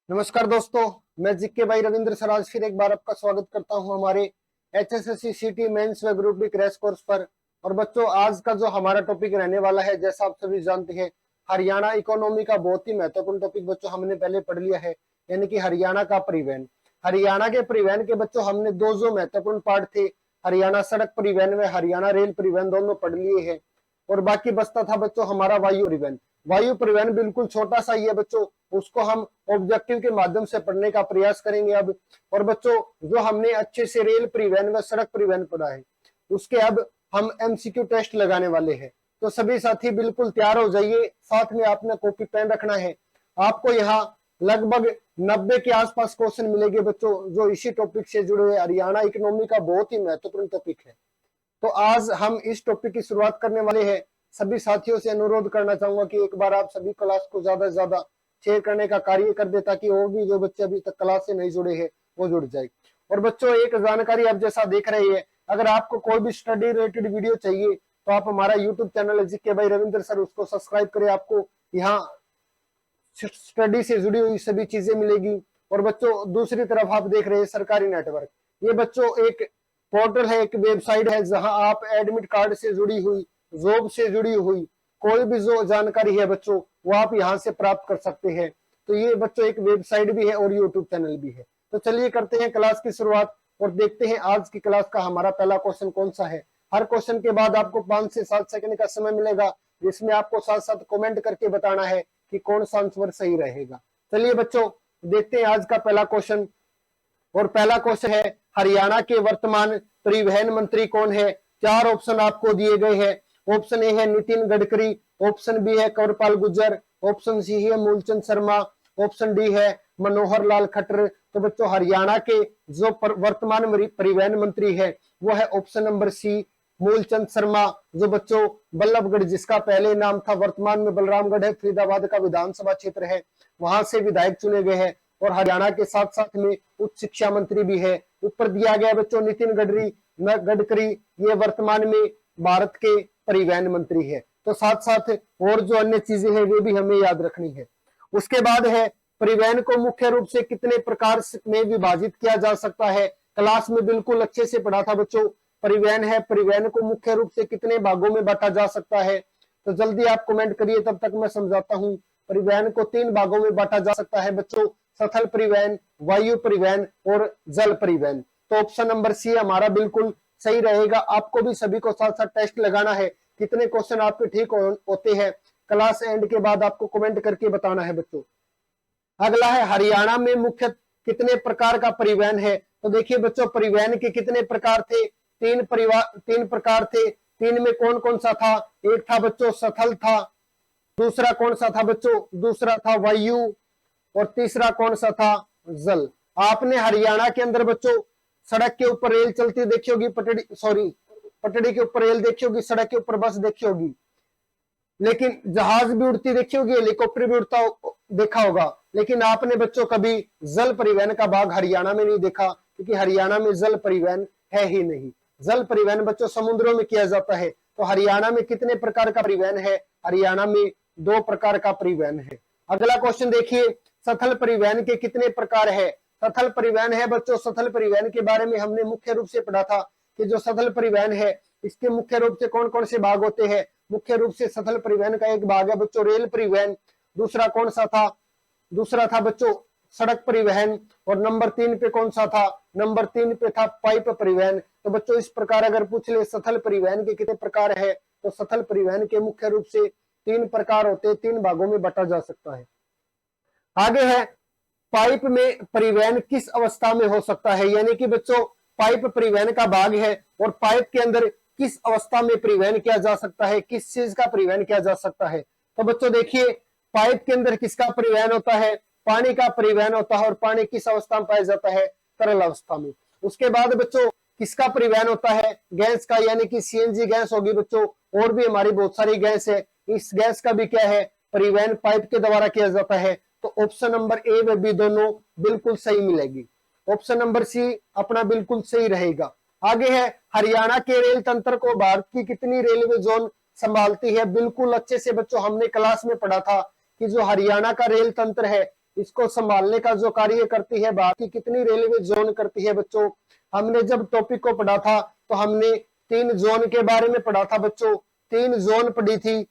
नमस्कार दोस्तों, मैं जिक्के भाई रविंद्र सर आज फिर एक बार आपका स्वागत करता हूं हमारे एचएसएससी सीटी मेंस व ग्रुप डी क्रैश कोर्स पर। और बच्चों, आज का जो हमारा टॉपिक रहने वाला है, जैसा आप सभी जानते हैं, हरियाणा इकोनॉमी का बहुत ही महत्वपूर्ण टॉपिक बच्चों हमने पहले पढ़ लिया है, यानी कि हरियाणा का परिवहन। हरियाणा के परिवहन के बच्चों हमने दो जो महत्वपूर्ण पार्ट थे, हरियाणा सड़क परिवहन व हरियाणा रेल परिवहन, दोनों पढ़ लिए हैं। और बाकी बचता था बच्चों हमारा वायु परिवहन। वायु परिवहन बिल्कुल छोटा सा ही है बच्चों, उसको हम ऑब्जेक्टिव के माध्यम से पढ़ने का प्रयास करेंगे अब। और बच्चों, जो हमने अच्छे से रेल परिवहन व सड़क परिवहन पढ़ा है, उसके अब हम एमसीक्यू टेस्ट लगाने वाले हैं। तो सभी साथी बिल्कुल तैयार हो जाइए, साथ में आपने कॉपी पेन रखना है। आपको यहाँ लगभग 90 के आसपास क्वेश्चन मिलेंगे बच्चों, जो इसी टॉपिक से जुड़े हुए। हरियाणा इकोनॉमी का बहुत ही महत्वपूर्ण टॉपिक है। तो आज हम इस टॉपिक की शुरुआत करने वाले हैं। सभी साथियों से अनुरोध करना चाहूंगा कि एक बार आप सभी क्लास को ज्यादा से ज्यादा शेयर करने का कार्य कर दे, ताकि और भी जो बच्चे अभी तक क्लास से नहीं जुड़े हैं वो जुड़ जाए। और बच्चों, एक जानकारी आप जैसा देख रहे हैं, अगर आपको कोई भी स्टडी रिलेटेड वीडियो चाहिए तो आप हमारा यूट्यूब चैनल है जिक्के भाई रविंद्र सर, उसको सब्सक्राइब करें। आपको यहाँ स्टडी से जुड़ी हुई सभी चीजें मिलेगी। और बच्चों, दूसरी तरफ आप देख रहे हैं सरकारी नेटवर्क। ये बच्चों एक पोर्टल है, एक वेबसाइट है, जहां आप एडमिट कार्ड से जुड़ी हुई, जॉब से जुड़ी हुई कोई भी जो जानकारी है बच्चों, वो आप यहाँ से प्राप्त कर सकते हैं। तो ये बच्चों एक वेबसाइट भी है और यूट्यूब चैनल भी है। तो चलिए करते हैं क्लास की शुरुआत और देखते हैं आज की क्लास का हमारा पहला क्वेश्चन कौन सा है। हर क्वेश्चन के बाद आपको 5 से 7 सेकंड का समय मिलेगा, जिसमें आपको साथ साथ कमेंट करके बताना है कि कौन सा आंसर सही रहेगा। चलिए बच्चों, देखते हैं आज का पहला क्वेश्चन। और पहला क्वेश्चन है, हरियाणा के वर्तमान परिवहन मंत्री कौन है? 4 ऑप्शन आपको दिए गए हैं। ऑप्शन ए है नितिन गडकरी, ऑप्शन बी है कंवरपाल गुर्जर, ऑप्शन सी है मूलचंद शर्मा, ऑप्शन डी है मनोहर लाल खट्टर। तो बच्चों, हरियाणा के जो वर्तमान परिवहन मंत्री है वो है option number C, Moolchand Sharma. जो बच्चों बल्लभगढ़, जिसका पहले नाम था, वर्तमान में बलरामगढ़ है, फरीदाबाद का विधानसभा क्षेत्र है, वहां से विधायक चुने गए हैं। और हरियाणा के साथ साथ में उच्च शिक्षा मंत्री भी है। ऊपर दिया गया बच्चों नितिन गडकरी, ये वर्तमान में भारत के परिवहन मंत्री है। तो साथ साथ और जो अन्य चीजें हैं वे भी हमें याद रखनी है। उसके बाद है, परिवहन को मुख्य रूप से कितने प्रकार में विभाजित किया जा सकता है? क्लास में बिल्कुल अच्छे से पढ़ा था बच्चों। परिवहन है, परिवहन को मुख्य रूप से कितने भागों में बांटा जा सकता है? तो जल्दी आप कमेंट करिए, तब तक मैं समझाता हूं। परिवहन को 3 भागों में बांटा जा सकता है बच्चों, स्थल परिवहन, वायु परिवहन और जल परिवहन। तो ऑप्शन नंबर सी हमारा बिल्कुल सही रहेगा। आपको भी सभी को साथ साथ टेस्ट लगाना है, कितने क्वेश्चन आपके ठीक होते हैं क्लास एंड के बाद आपको कमेंट करके बताना है बच्चों। अगला है, हरियाणा में मुख्य कितने प्रकार का परिवहन है? तो देखिए बच्चों, परिवहन के कितने प्रकार थे? 3 प्रकार थे। 3 में कौन कौन सा था? एक था बच्चों स्थल था, दूसरा कौन सा था बच्चों? दूसरा था वायु, और तीसरा कौन सा था? जल। आपने हरियाणा के अंदर बच्चों सड़क के ऊपर रेल चलती देखी होगी, पटड़ी के ऊपर रेल देखी होगी, सड़क के ऊपर बस देखी होगी, लेकिन जहाज भी उड़ती देखी होगी, हेलीकॉप्टर भी उड़ता देखा होगा। लेकिन आपने बच्चों कभी जल परिवहन का भाग हरियाणा में नहीं देखा, क्योंकि हरियाणा में जल परिवहन है ही नहीं। जल परिवहन बच्चों समुद्रों में किया जाता है। तो हरियाणा में कितने प्रकार का परिवहन है? हरियाणा में 2 प्रकार का परिवहन है। अगला क्वेश्चन देखिए, स्थल परिवहन के कितने प्रकार है? स्थल परिवहन है बच्चों, स्थल परिवहन के बारे में हमने मुख्य रूप से पढ़ा था कि जो स्थल परिवहन है, इसके मुख्य रूप से कौन कौन से भाग होते हैं? मुख्य रूप से स्थल परिवहन का एक भाग है बच्चों रेल परिवहन। दूसरा कौन सा था? दूसरा था बच्चों सड़क परिवहन। और नंबर 3 पे कौन सा था? नंबर 3 पे था पाइप परिवहन। तो बच्चों, इस प्रकार अगर पूछ ले स्थल परिवहन के कितने प्रकार है, तो स्थल परिवहन के मुख्य रूप से 3 प्रकार होते हैं, 3 भागों में बांटा जा सकता है। आगे है, पाइप में परिवहन किस अवस्था में हो सकता है? यानी कि बच्चों पाइप परिवहन का भाग है, और पाइप के अंदर किस अवस्था में परिवहन किया जा सकता है, किस चीज का परिवहन किया जा सकता है? तो बच्चों देखिए, पाइप के अंदर किसका परिवहन होता है? पानी का परिवहन होता है। और पानी किस अवस्था में पाया जाता है? तरल अवस्था में। उसके बाद बच्चों किसका परिवहन होता है? गैस का, यानी कि सीएनजी गैस होगी बच्चों। और भी हमारी बहुत सारी गैस है, इस गैस का भी क्या है? परिवहन पाइप के द्वारा किया जाता है। तो ऑप्शन नंबर ए व बी दोनों बिल्कुल सही मिलेगी। ऑप्शन नंबर सी अपना बिल्कुल सही रहेगा। आगे है, हरियाणा के रेल तंत्र को भारत की कितनी रेलवे जोन संभालती है? बिल्कुल अच्छे से बच्चों हमने क्लास में पढ़ा था कि जो हरियाणा का रेल तंत्र है, इसको संभालने का जो कार्य करती है, बाकी कितनी रेलवे जोन करती है बच्चों। हमने जब टॉपिक को पढ़ा था तो हमने 3 जोन के बारे में पढ़ा था बच्चों, 3 जोन पढ़ी थी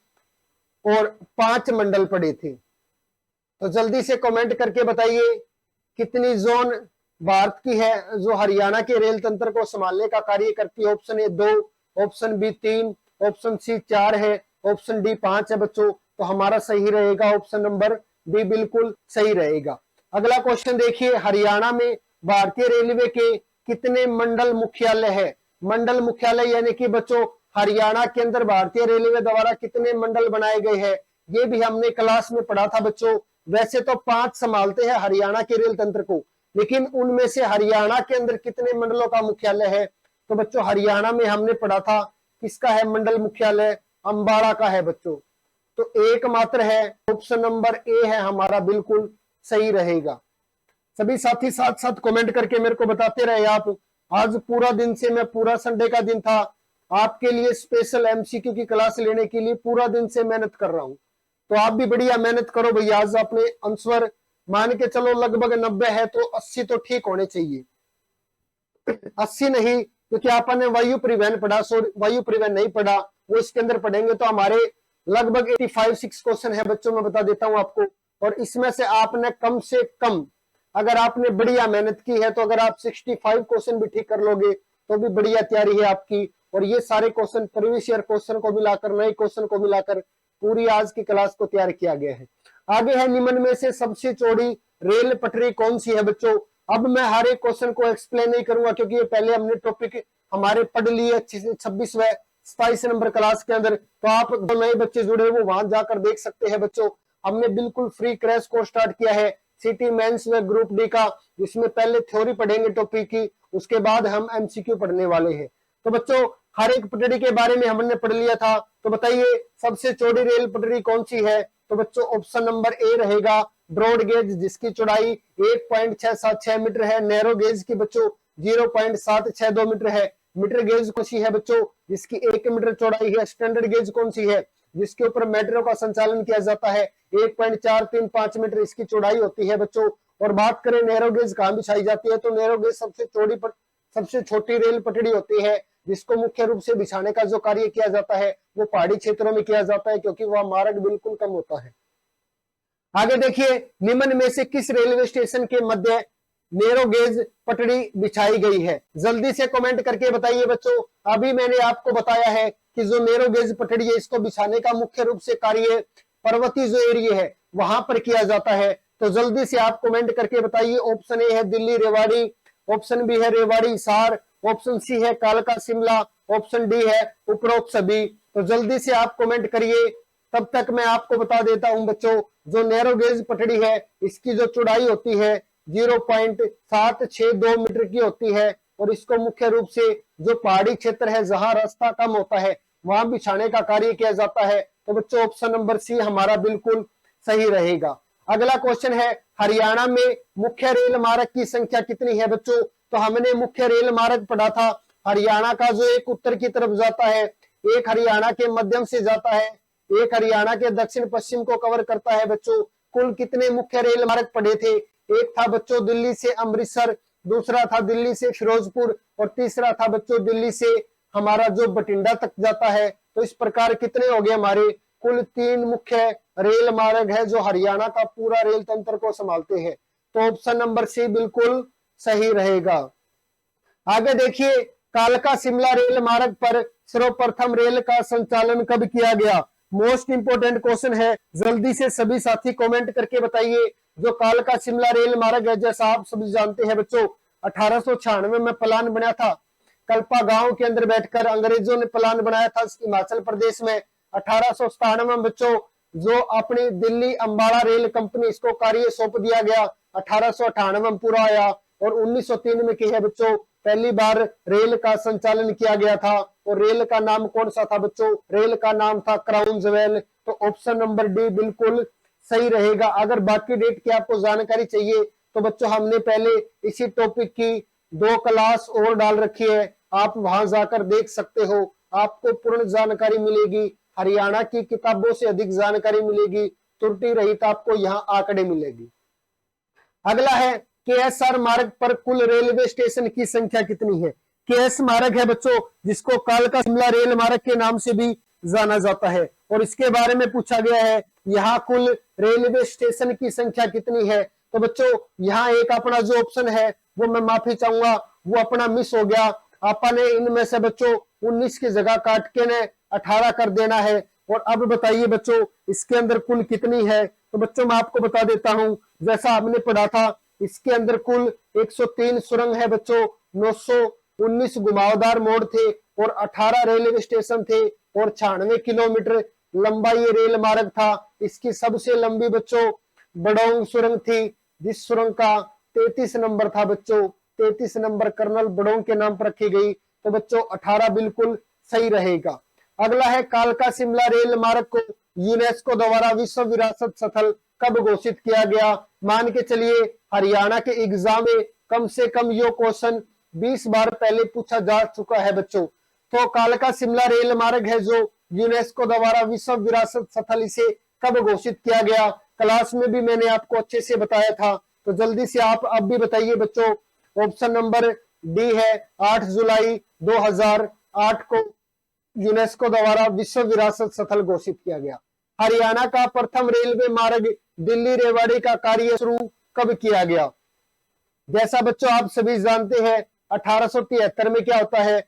और 5 मंडल पढ़े थे। तो जल्दी से कमेंट करके बताइए कितनी जोन भारत की है जो हरियाणा के रेल तंत्र को संभालने का कार्य करती है। Option A 2, option B 3, option C 4 है, ऑप्शन डी 5 है बच्चों। तो हमारा सही रहेगा ऑप्शन नंबर बी, बिल्कुल सही रहेगा। अगला क्वेश्चन देखिए, हरियाणा में भारतीय रेलवे के कितने मंडल मुख्यालय है। मंडल मुख्यालय यानी कि बच्चों हरियाणा के अंदर भारतीय रेलवे द्वारा कितने मंडल बनाए गए हैं, ये भी हमने क्लास में पढ़ा था बच्चों। वैसे तो 5 संभालते हैं हरियाणा के रेल तंत्र को, लेकिन उनमें से हरियाणा के अंदर कितने मंडलों का मुख्यालय है। तो बच्चों हरियाणा में हमने पढ़ा था किसका है मंडल मुख्यालय, अंबाला का है बच्चों। तो एकमात्र है, ऑप्शन नंबर ए है हमारा, बिल्कुल सही रहेगा। सभी साथी साथ साथ कमेंट करके मेरे को बताते रहे आप। आज पूरा दिन से मैं, पूरा संडे का दिन था, आपके लिए स्पेशल एमसीक्यू की क्लास लेने के लिए पूरा दिन से मेहनत कर रहा हूं। तो आप भी बढ़िया मेहनत करो भैया। आज आपने आंसर मान के चलो लगभग 90 है, तो 80 तो ठीक होने चाहिए। 80 नहीं, क्योंकि आपने वायु परिवहन पढ़ा, सॉरी वायु परिवहन नहीं पढ़ा, वो इसके अंदर पढ़ेंगे। तो हमारे लगभग 85-6 क्वेश्चन है बच्चों, मैं बता देता हूं आपको। और इसमें से आपने कम से कम, अगर आपने बढ़िया मेहनत की है, तो अगर आप 65 क्वेश्चन भी ठीक कर लोगे तो भी बढ़िया तैयारी है आपकी। और ये सारे क्वेश्चन प्रीवियस ईयर क्वेश्चन को मिलाकर, नए क्वेश्चन को मिलाकर पूरी आज की क्लास को तैयार किया गया है। आगे है, निम्न में से सबसे चौड़ी रेल पटरी कौन सी है बच्चों। अब मैं हर एक क्वेश्चन को एक्सप्लेन नहीं करूंगा, क्योंकि ये पहले हमने टॉपिक हमारे पढ़ लिए अच्छे से 26वें 27 नंबर क्लास के अंदर। तो आप जो नए बच्चे जुड़े वो वहां जाकर देख सकते हैं बच्चों। हमने बिल्कुल फ्री क्रैश कोर्स स्टार्ट किया है सिटी मेंस व ग्रुप डी का, जिसमें पहले थ्योरी पढ़ेंगे टॉपिक की, उसके बाद हम एमसीक्यू पढ़ने वाले हैं। तो बच्चों हर एक पटरी के बारे में हमने पढ़ लिया था। तो बताइए सबसे चौड़ी रेल पटरी कौन सी है। तो बच्चों ऑप्शन नंबर ए रहेगा, ब्रॉड गेज, जिसकी चौड़ाई 1.676 मीटर है। नैरो गेज की बच्चों 0.762 मीटर है। मीटर गेज कौन सी है बच्चों, जिसकी 1 मीटर चौड़ाई है। स्टैंडर्ड गेज कौन सी है, जिसके ऊपर मेट्रो का संचालन किया जाता है, 1.435 मीटर इसकी चौड़ाई होती है बच्चों। और बात करें नैरो गेज कहाँ बिछाई जाती है, तो नैरो गेज सबसे छोटी रेल पटड़ी होती है, जिसको मुख्य रूप से बिछाने का जो कार्य किया जाता है वो पहाड़ी क्षेत्रों में किया जाता है, क्योंकि वह मार्ग बिल्कुल कम होता है। आगे देखिए, निम्न में से किस रेलवे स्टेशन के मध्य नैरो गेज पटड़ी बिछाई गई है। जल्दी से कमेंट करके बताइए बच्चों। अभी मैंने आपको बताया है कि जो नैरो गेज पटड़ी है, इसको बिछाने का मुख्य रूप से कार्य पर्वतीय जो एरिया है वहां पर किया जाता है। तो जल्दी से आप कमेंट करके बताइए। ऑप्शन ए है दिल्ली रेवाड़ी, ऑप्शन बी है रेवाड़ी हिसार, ऑप्शन सी है कालका शिमला, ऑप्शन डी है उपरोक्त सभी। तो जल्दी से आप कमेंट करिए। तब तक मैं आपको बता देता हूं बच्चों, जो नैरो गेज पटड़ी है इसकी जो चौड़ाई होती है 0.762 मीटर की होती है। और इसको मुख्य रूप से जो पहाड़ी क्षेत्र है जहां रास्ता कम होता है वहां बिछाने का कार्य किया जाता है। तो बच्चों ऑप्शन नंबर सी हमारा बिल्कुल सही रहेगा। अगला क्वेश्चन है, हरियाणा में मुख्य रेल मार्ग की संख्या कितनी है बच्चों। तो हमने मुख्य रेल मार्ग पढ़ा था, हरियाणा का जो एक उत्तर की तरफ जाता है, एक हरियाणा के मध्यम से जाता है, एक हरियाणा के दक्षिण पश्चिम को कवर करता है बच्चों। कुल कितने मुख्य रेल मार्ग पढ़े थे। एक था बच्चों दिल्ली से अमृतसर, दूसरा था दिल्ली से फिरोजपुर, और तीसरा था बच्चों दिल्ली से हमारा जो बठिंडा तक जाता है। तो इस प्रकार कितने हो गए हमारे, कुल 3 मुख्य रेल मार्ग है जो हरियाणा का पूरा रेल तंत्र को संभालते हैं। तो ऑप्शन नंबर सी बिल्कुल सही रहेगा। आगे देखिए, कालका शिमला रेल मार्ग पर सर्वप्रथम रेल का संचालन कब किया गया। मोस्ट इंपोर्टेंट क्वेश्चन है, जल्दी से सभी साथी कमेंट करके बताइए। जो कालका शिमला रेल मार्ग है, जैसा आप सभी जानते हैं बच्चों, 1896 में प्लान बना था। कल्पा गांव के अंदर बैठकर अंग्रेजों ने प्लान बनाया था हिमाचल प्रदेश में। 1897 में बच्चों जो अपनी दिल्ली अंबाला रेल कंपनी, इसको कार्य सौंप दिया गया। 1898 में पूरा आया। और 1903 में की है बच्चों पहली बार रेल का संचालन किया गया था। और रेल का नाम कौन सा था बच्चों, रेल का नाम था क्राउन ज्वेल। तो ऑप्शन नंबर डी बिल्कुल सही रहेगा। अगर बाकी डेट की आपको जानकारी चाहिए तो बच्चों हमने पहले इसी टॉपिक की 2 क्लास और डाल रखी है, आप वहां जाकर देख सकते हो। आपको पूर्ण जानकारी मिलेगी, हरियाणा की किताबों से अधिक जानकारी मिलेगी, त्रुटि रहित आपको यहाँ आंकड़े मिलेगी। अगला है केएसआर मार्ग पर कुल रेलवे स्टेशन की संख्या कितनी है। केएस मार्ग है बच्चों, जिसको कालका शिमला रेल मार्ग के नाम से भी जाना जाता है, और इसके बारे में पूछा गया है यहाँ कुल रेलवे स्टेशन की संख्या कितनी है। तो बच्चों यहाँ एक अपना जो ऑप्शन है वो मैं माफी चाहूंगा, वो अपना मिस हो गया। आपने इनमें से बच्चों 19 की जगह काट के ने 18 कर देना है। और अब बताइए बच्चों इसके अंदर कुल कितनी है। तो बच्चों मैं आपको बता देता हूं, जैसा हमने पढ़ा था इसके अंदर कुल 103 सुरंग है बच्चों, 919 घुमावदार मोड़ थे और 18 रेलवे स्टेशन थे और 96 किलोमीटर लंबा ये रेल मार्ग था। इसकी सबसे लंबी बच्चों बडौंग सुरंग थी, जिस सुरंग का 33 नंबर था बच्चों, 33 नंबर कर्नल बडौंग के नाम पर रखी गई। तो बच्चों 18 बिल्कुल सही रहेगा। अगला है कालका शिमला रेल मार्ग को यूनेस्को द्वारा विश्व विरासत स्थल कब घोषित किया गया। मान के चलिए हरियाणा के एग्जाम में कम से कम यो क्वेश्चन 20 बार पहले पूछा जा चुका है बच्चों। तो कालका शिमला रेल मार्ग है जो यूनेस्को द्वारा विश्व विरासत स्थल, इसे कब घोषित किया गया। क्लास में भी मैंने आपको अच्छे से बताया था, तो जल्दी से आप अब भी बताइए बच्चों। ऑप्शन नंबर डी है 8 जुलाई 2008 को यूनेस्को द्वारा विश्व विरासत स्थल घोषित किया गया। हरियाणा का प्रथम रेलवे मार्ग दिल्ली रेवाड़ी का कार्य शुरू कब किया गया। जैसा बच्चों आप सभी जानते हैं 1873 में क्या होता है,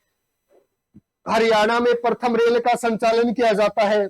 हरियाणा में प्रथम रेल का संचालन किया जाता है।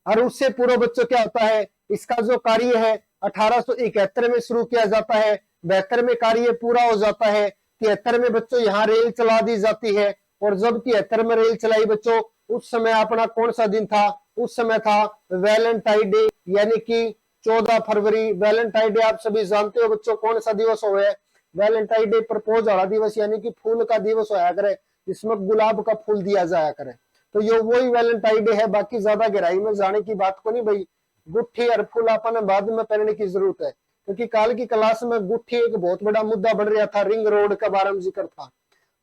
और उससे पूर्व बच्चों क्या होता है, इसका जो कार्य है 1871 में शुरू किया जाता है, 72 में कार्य पूरा हो जाता है, 73 में बच्चों यहाँ रेल चला दी जाती है। और जब 73 में रेल चलाई बच्चों, उस समय अपना कौन सा दिन था, उस समय था वैलेंटाइन डे, यानी कि 14 फरवरी। वैलेंटाइन डे आप सभी जानते हो बच्चों कौन सा दिवस हो है, वैलेंटाइन डे प्रपोज वाला दिवस, यानी कि फूल का दिवस होया करे, जिसमें गुलाब का फूल दिया जाया करे। तो ये वही वैलेंटाइन डे है। बाकी ज्यादा गहराई में जाने की बात को नहीं भाई, गुट्ठी और फूल अपन बाद में पहनने की जरूरत है, क्योंकि काल की क्लास में गुट्ठी एक बहुत बड़ा मुद्दा बढ़ रहा था, रिंग रोड का बारे में जिक्र था।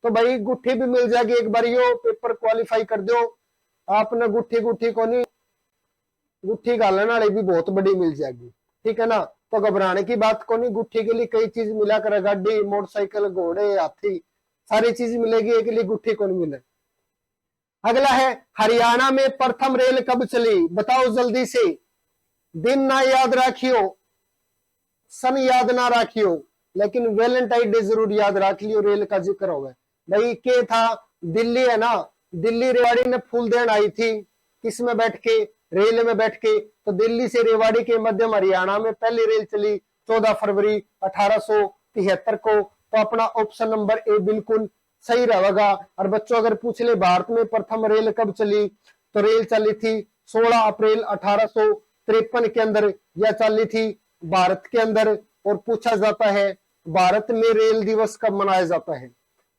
तो भाई गुट्ठी भी मिल जाएगी, एक बार यो पेपर क्वालिफाई कर दो आपने, गुट्ठी को नहीं, गुट्ठी घालने वाली भी बहुत बड़ी मिल जाएगी, ठीक है ना। तो घबराने की बात को नहीं, गुट्ठी के लिए कई चीज मिला करे, गाड़ी मोटरसाइकिल घोड़े हाथी सारी चीज मिलेगी, एक लिए गुट्ठी को नहीं मिले। अगला है हरियाणा में प्रथम रेल कब चली, बताओ जल्दी से। दिन ना याद रखियो, सन याद ना रखियो, लेकिन वैलेंटाइन डे जरूर याद रख लियो, रेल का जिक्र हो गया भाई। के था दिल्ली है ना, दिल्ली रेवाड़ी में फूल देन आई थी, किस में बैठ के, रेल में बैठ के। तो दिल्ली से रेवाड़ी के मध्यम हरियाणा में पहली रेल चली 14 फरवरी 1873 को। तो अपना ऑप्शन नंबर ए बिल्कुल सही रहेगा। और बच्चों अगर पूछ ले भारत में प्रथम रेल कब चली, तो रेल चली थी 16 अप्रैल 1853 के अंदर, यह चली थी भारत के अंदर। और पूछा जाता है भारत में रेल दिवस कब मनाया जाता है,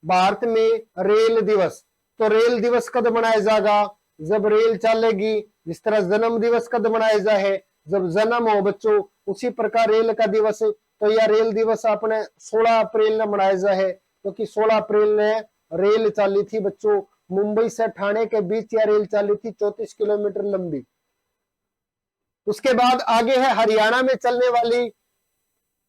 भारत में रेल दिवस। तो रेल दिवस कब मनाया जाएगा, जब रेल चलेगी। जिस तरह जन्म दिवस कब मनाया जाए, जब जन्म हो बच्चों, उसी प्रकार रेल का दिवस। तो यह रेल दिवस अपने 16 अप्रैल ने मनाया जाए, क्योंकि 16 अप्रैल ने रेल चली थी बच्चों, मुंबई से ठाणे के बीच यह रेल चली थी 34 किलोमीटर लंबी। उसके बाद आगे है हरियाणा में चलने वाली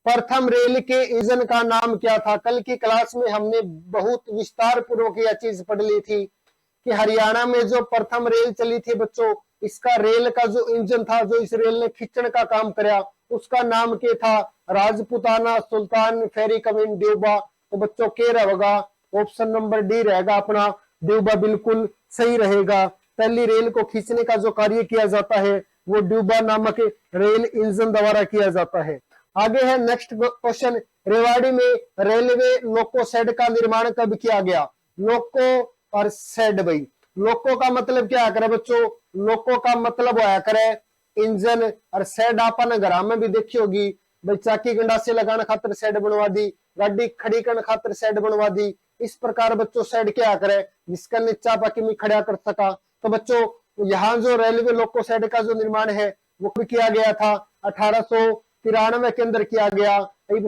प्रथम रेल के इंजन का नाम क्या था। कल की क्लास में हमने बहुत विस्तार पूर्वक यह चीज पढ़ ली थी कि हरियाणा में जो प्रथम रेल चली थी बच्चों, इसका रेल का जो इंजन था, जो इस रेल ने खींचने का काम कराया, उसका नाम क्या था, राजपुताना सुल्तान फेरी कमिन ड्यूबा। तो बच्चों के रहेगा ऑप्शन नंबर डी रहेगा अपना, ड्यूबा बिल्कुल सही रहेगा। पहली रेल को खींचने का जो कार्य किया जाता है वो ड्यूबा नामक रेल इंजन द्वारा किया जाता है। आगे है नेक्स्ट क्वेश्चन, रेवाड़ी में रेलवे लोको शेड का निर्माण कब किया गया। लोको और शेड, भाई लोको का मतलब क्या करे बच्चों, लोको का मतलब होया करे इंजन, और शेड आपने घर में भी देखी होगी भाई, चाकी गंडासे लगाने खातिर शेड बनवा दी, गाड़ी खड़ी करने खातिर शेड बनवा दी। इस प्रकार बच्चों शेड क्या करे, जिसका नीचा बाकी में खड़ा कर सका। तो बच्चों यहाँ जो रेलवे लोको शेड का जो निर्माण है वो भी किया गया था 1893 के अंदर किया गया।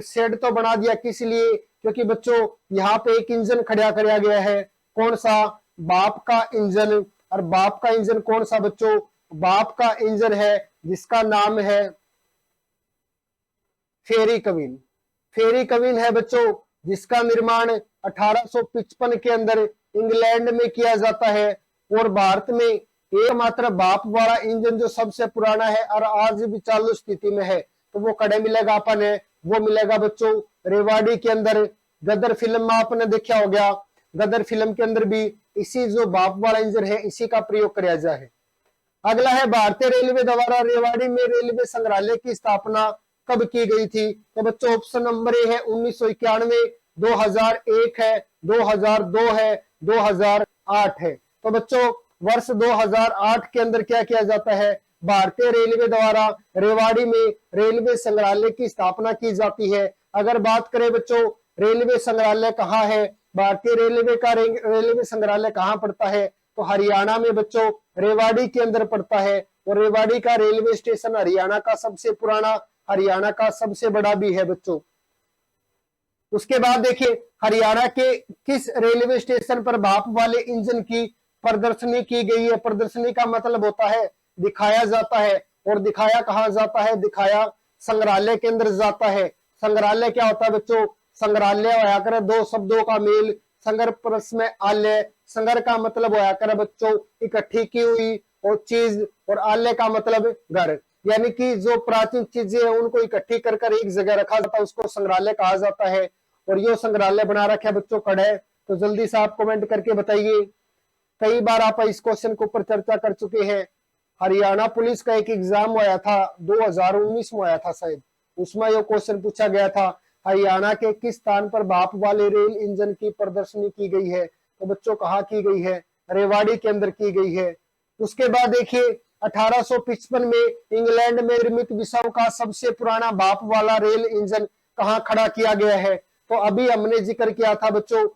शेड तो बना दिया किस लिए, क्योंकि बच्चों यहाँ पे एक इंजन खड़ा कराया गया है, कौन सा, बाप का इंजन। और बाप का इंजन कौन सा बच्चों, बाप का इंजन है जिसका नाम है फेरी कविन। फेरी कवीन है बच्चों, जिसका निर्माण 1855 के अंदर इंग्लैंड में किया जाता है। और भारत में एकमात्र भाप वाला इंजन जो सबसे पुराना है और आज भी चालू स्थिति में है, तो वो कड़े मिलेगा अपन है, वो मिलेगा बच्चों रेवाड़ी के अंदर। गदर फिल्म में आपने देखा हो गया, गदर फिल्म के अंदर भी इसी जो भाप वाला इंजन है इसी का प्रयोग किया जाए। अगला है भारतीय रेलवे द्वारा रेवाड़ी में रेलवे संग्रहालय की स्थापना कब की गई थी? तो बच्चों ऑप्शन नंबर ए है 1991, 2001 है, 2002 है, 2008 है। तो बच्चों वर्ष 2008 के अंदर क्या किया जाता है? भारतीय रेलवे द्वारा रेवाड़ी में रेलवे संग्रहालय की स्थापना की जाती है। अगर बात करें बच्चों रेलवे संग्रहालय कहाँ है, भारतीय रेलवे का रेलवे संग्रहालय कहाँ पड़ता है? तो हरियाणा में बच्चों रेवाड़ी के अंदर पड़ता है। और रेवाड़ी का रेलवे स्टेशन हरियाणा का सबसे पुराना, हरियाणा का सबसे बड़ा भी है बच्चों। उसके बाद देखिए हरियाणा के किस रेलवे स्टेशन पर भाप वाले इंजन की प्रदर्शनी की गई है? प्रदर्शनी का मतलब होता है दिखाया जाता है। और दिखाया कहाँ जाता है? दिखाया संग्रहालय के अंदर जाता है। संग्रहालय क्या होता है बच्चों? संग्रहालय होया करे दो शब्दों का मेल, संगर परस में आलय। संगर का मतलब होया करे बच्चों इकट्ठी की हुई और चीज, और आलय का मतलब घर, यानी कि जो प्राचीन चीजें हैं उनको इकट्ठी कर कर एक जगह रखा जाता है, उसको संग्रहालय कहा जाता है। और ये संग्रहालय बना रखा है बच्चों कड़े, तो जल्दी से आप कमेंट करके बताइए। कई बार आप इस क्वेश्चन के ऊपर चर्चा कर चुके हैं। हरियाणा पुलिस का एक एग्जाम हुआ था 2019 में आया था शायद, उसमें यह क्वेश्चन पूछा गया था हरियाणा के किस स्थान पर भाप वाले रेल इंजन की प्रदर्शनी की गई है? तो बच्चों कहाँ की गई है? रेवाड़ी के अंदर की गई है। उसके बाद देखिए 1855 में इंग्लैंड में निर्मित विश्व का सबसे पुराना भाप वाला रेल इंजन कहाँ खड़ा किया गया है? तो अभी हमने जिक्र किया था बच्चों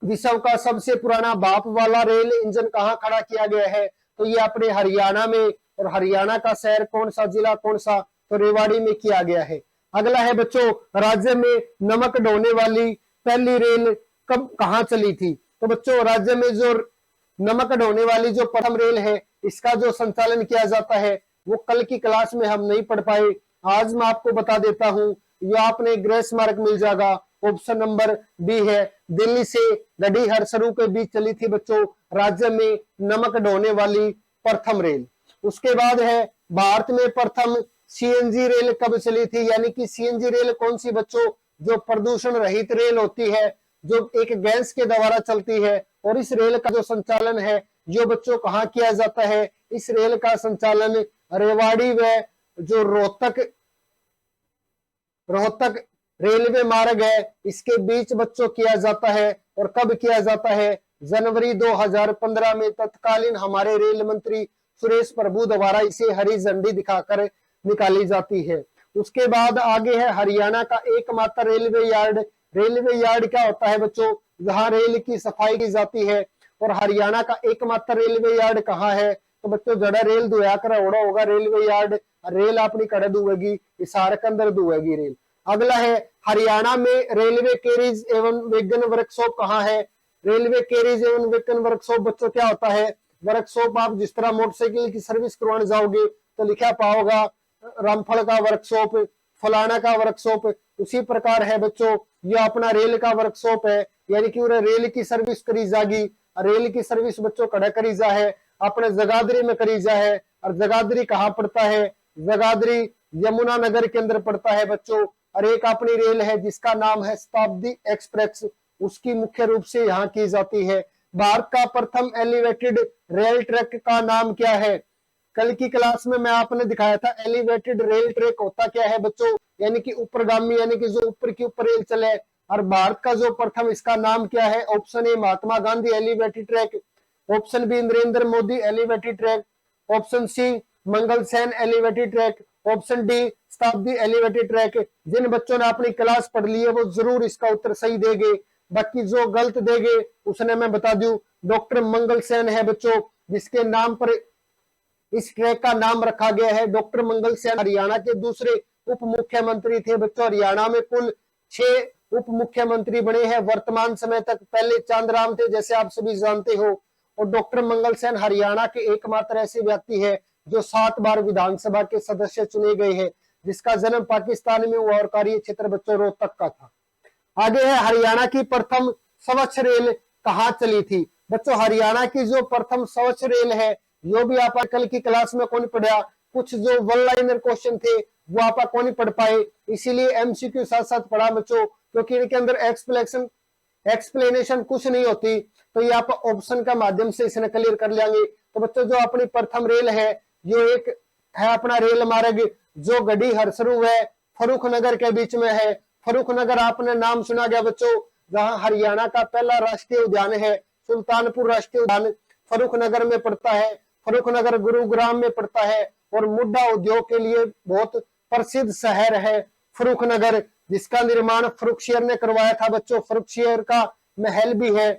विश्व का सबसे पुराना भाप वाला रेल इंजन कहाँ खड़ा किया गया है? तो ये अपने हरियाणा में, और हरियाणा का शहर कौन सा, जिला कौन सा? तो रेवाड़ी में किया गया है। अगला है बच्चों राज्य में नमक ढोने वाली पहली रेल कब कहाँ चली थी? तो बच्चों राज्य में जो नमक ढोने वाली जो प्रथम रेल है इसका जो संचालन किया जाता है वो कल की क्लास में हम नहीं पढ़ पाए, आज मैं आपको बता देता हूँ। ये आपने ग्रेस मार्क मिल जाएगा। ऑप्शन नंबर बी है, दिल्ली से गढ़ी हरसरू के बीच चली थी बच्चों राज्य में नमक ढोने वाली प्रथम रेल। उसके बाद है भारत में प्रथम सीएनजी रेल कब चली थी? यानी कि सीएनजी रेल कौन सी बच्चों? जो प्रदूषण रहित रेल होती है, जो एक गैस के द्वारा चलती है। और इस रेल का जो संचालन है जो बच्चों कहाँ किया जाता है? इस रेल का संचालन रेवाड़ी व जो रोहतक रेलवे मार्ग है इसके बीच बच्चों किया जाता है। और कब किया जाता है? जनवरी 2015 में तत्कालीन हमारे रेल मंत्री सुरेश प्रभु द्वारा इसे हरी झंडी दिखाकर निकाली जाती है। उसके बाद आगे है हरियाणा का एकमात्र रेलवे यार्ड। रेलवे यार्ड क्या होता है बच्चों? जहां रेल की सफाई की जाती है। और हरियाणा का एकमात्र रेलवे यार्ड कहाँ है? तो बच्चों जड़ा रेल धोया कर ओड़ा होगा रेलवे यार्ड, रेल अपनी कड़े दुएगी, इशार के अंदर दुएगी रेल। अगला है हरियाणा में रेलवे कैरिज एवं वैगन वर्कशॉप कहाँ है? रेलवे कैरिज एवं वैगन वर्कशॉप बच्चों क्या होता है? वर्कशॉप आप जिस तरह मोटरसाइकिल की सर्विस करवाने जाओगे तो लिखा पाओगा रामफल का वर्कशॉप, फलाना का वर्कशॉप, उसी प्रकार है बच्चों ये अपना रेल का वर्कशॉप है, यानी कि रेल की सर्विस करी जाएगी। रेल की सर्विस बच्चों कड़ा करी जा है अपने जगाधरी में करी जा है। और जगाधरी कहाँ पड़ता है? जगाधरी यमुनानगर के अंदर पड़ता है बच्चों। और एक अपनी रेल है जिसका नाम है शताब्दी एक्सप्रेस, उसकी मुख्य रूप से यहाँ की जाती है। भारत का प्रथम एलिवेटेड रेल ट्रैक का नाम क्या है? कल की क्लास में मैं आपने दिखाया था एलिवेटेड रेल ट्रैक होता क्या है बच्चों? यानी कि ऊपरगामी, यानी कि जो ऊपर की ऊपर रेल चले। और भारत का जो प्रथम इसका नाम क्या है? Option A Mahatma Gandhi elevated track, option B Narendra Modi elevated track, option C Mangal Sen elevated track, option D Shatabdi elevated track. जिन बच्चों ने अपनी क्लास पढ़ ली है वो जरूर इसका उत्तर सही देंगे, बाकी जो गलत देंगे उसने मैं बता दूं डॉक्टर मंगल सेन है बच्चों, जिसके नाम पर इस ट्रैक का नाम रखा गया है। डॉक्टर मंगल सेन हरियाणा के दूसरे उप मुख्यमंत्री थे बच्चों। हरियाणा में कुल 6 उप मुख्यमंत्री बने हैं वर्तमान समय तक। पहले चांदराम थे जैसे आप सभी जानते हो, और डॉक्टर मंगल सेन हरियाणा के एकमात्र ऐसे व्यक्ति है जो 7 बार विधानसभा के सदस्य चुने गए हैं। जिसका जन्म पाकिस्तान में हुआ और कार्य क्षेत्र बच्चों रोहतक का था। आगे है हरियाणा की प्रथम स्वच्छ रेल कहाँ चली थी। बच्चों हरियाणा की जो प्रथम स्वच्छ रेल है, यो भी आप कल की क्लास में कौन पढ़ा, कुछ जो वन लाइनर क्वेश्चन थे वो आप कौन पढ़ पाए, इसीलिए एमसीक्यू साथ साथ पढ़ा बच्चों, क्योंकि इनके अंदर एक्सप्लेनेशन कुछ नहीं होती, तो ये आप ऑप्शन का माध्यम से इसने क्लियर कर लेंगे। तो बच्चों जो अपनी प्रथम रेल है, ये एक है अपना रेल मार्ग जो गढ़ी हरसरू व फर्रुखनगर के बीच में है। फर्रुखनगर आपने नाम सुना गया बच्चों, जहां हरियाणा का पहला राष्ट्रीय उद्यान है सुल्तानपुर राष्ट्रीय उद्यान फर्रुखनगर में पड़ता है। फर्रुखनगर गुरुग्राम में पड़ता है और मुद्रा उद्योग के लिए बहुत प्रसिद्ध शहर है फर्रुखनगर, जिसका निर्माण फर्रुखशियर ने करवाया था बच्चों। फर्रुखशियर का महल भी है,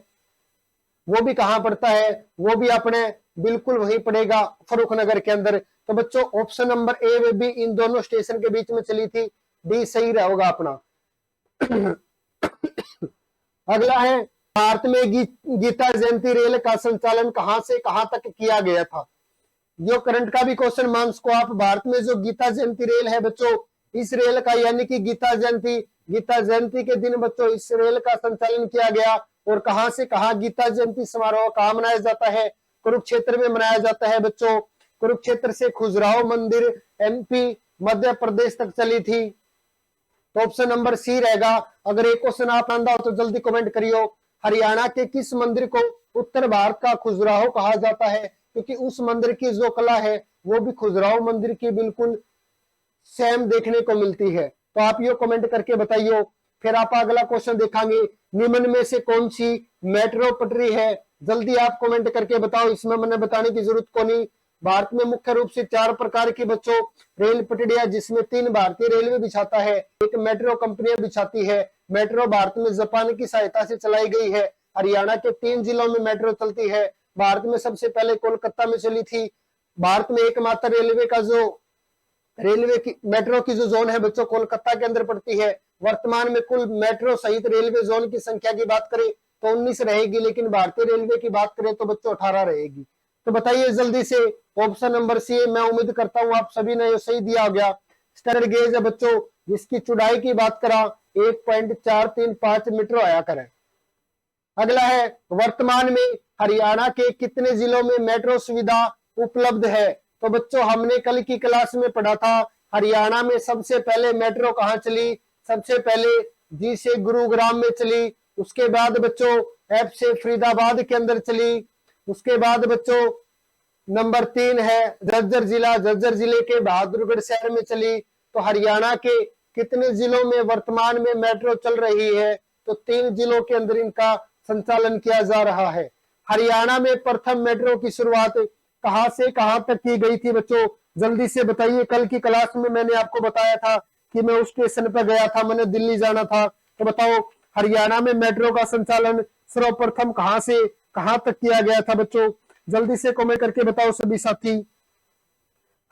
वो भी कहां पड़ता है, वो भी अपने बिल्कुल वहीं पड़ेगा फर्रुखनगर के अंदर। तो बच्चों ऑप्शन नंबर ए व बी इन दोनों स्टेशन के बीच में चली थी, डी सही रहेगा अपना। अगला है भारत में गीता जयंती रेल का संचालन कहां से कहां तक किया गया था। जो करंट का भी क्वेश्चन मान सको आप। भारत में जो गीता जयंती रेल है बच्चों, इस रेल का यानी कि गीता जयंती के दिन बच्चों इस रेल का संचालन किया गया। और कहां से कहां गीता जयंती समारोह कहां मनाया जाता है, कुरुक्षेत्र में मनाया जाता है बच्चों। कुरुक्षेत्र से खजुराहो मंदिर एमपी मध्य प्रदेश तक चली थी। तो ऑप्शन नंबर सी रहेगा। अगर एक क्वेश्चन आप आंदा हो तो जल्दी कमेंट करियो। हरियाणा के किस मंदिर को उत्तर भारत का खजुराहो कहा जाता है, क्योंकि उस मंदिर की जो कला है वो भी खजुराहो मंदिर की बिल्कुल सेम देखने को मिलती है। तो आप ये कमेंट करके बताइए। फिर आप अगला क्वेश्चन देखेंगे, निम्न में से कौन सी मेट्रो पटरी है, जल्दी आप कमेंट करके बताओ, इसमें मैंने बताने की जरूरत को नहीं। भारत में मुख्य रूप से 4 प्रकार की बच्चों रेल पटरियां, जिसमें 3 भारतीय रेलवे बिछाता है, एक मेट्रो कंपनियां बिछाती है। मेट्रो भारत में जापान की सहायता से चलाई गई है। हरियाणा के 3 जिलों में मेट्रो चलती है। भारत में सबसे पहले कोलकाता में चली थी। भारत में एकमात्र रेलवे की मेट्रो की जो जोन है बच्चों कोलकाता के अंदर पड़ती है। वर्तमान में कुल मेट्रो सहित रेलवे जोन की संख्या की बात करें तो 19 रहेगी, लेकिन भारतीय रेलवे की बात करें तो बच्चों 18 रहेगी। तो बताइए जल्दी से ऑप्शन नंबर सी। मैं उम्मीद करता हूं आप सभी ने सही दिया हो गया। स्टैंडर्ड गेज है बच्चों, जिसकी चौड़ाई की बात करा 1.435 मीटर आया करें। अगला है वर्तमान में हरियाणा के कितने जिलों में मेट्रो सुविधा उपलब्ध है। तो बच्चों हमने कल की क्लास में पढ़ा था, हरियाणा में सबसे पहले मेट्रो कहाँ चली, सबसे पहले जी से गुरुग्राम में चली, उसके बाद बच्चों एफ से फरीदाबाद के अंदर चली, उसके बाद बच्चों नंबर 3 है झज्जर जिले के बहादुरगढ़ शहर में चली। तो हरियाणा के कितने जिलों में वर्तमान में मेट्रो चल रही है, तो 3 जिलों के अंदर इनका संचालन किया जा रहा है। हरियाणा में प्रथम मेट्रो की शुरुआत कहां से कहां तक की गई थी बच्चों, जल्दी से बताइए। कल की क्लास में मैंने आपको बताया था कि मैं उस स्टेशन पर गया था, मैंने दिल्ली जाना था। तो बताओ हरियाणा में मेट्रो का संचालन सर्वप्रथम कहां से कहां तक किया गया था बच्चों, जल्दी से कमेंट करके बताओ सभी साथी।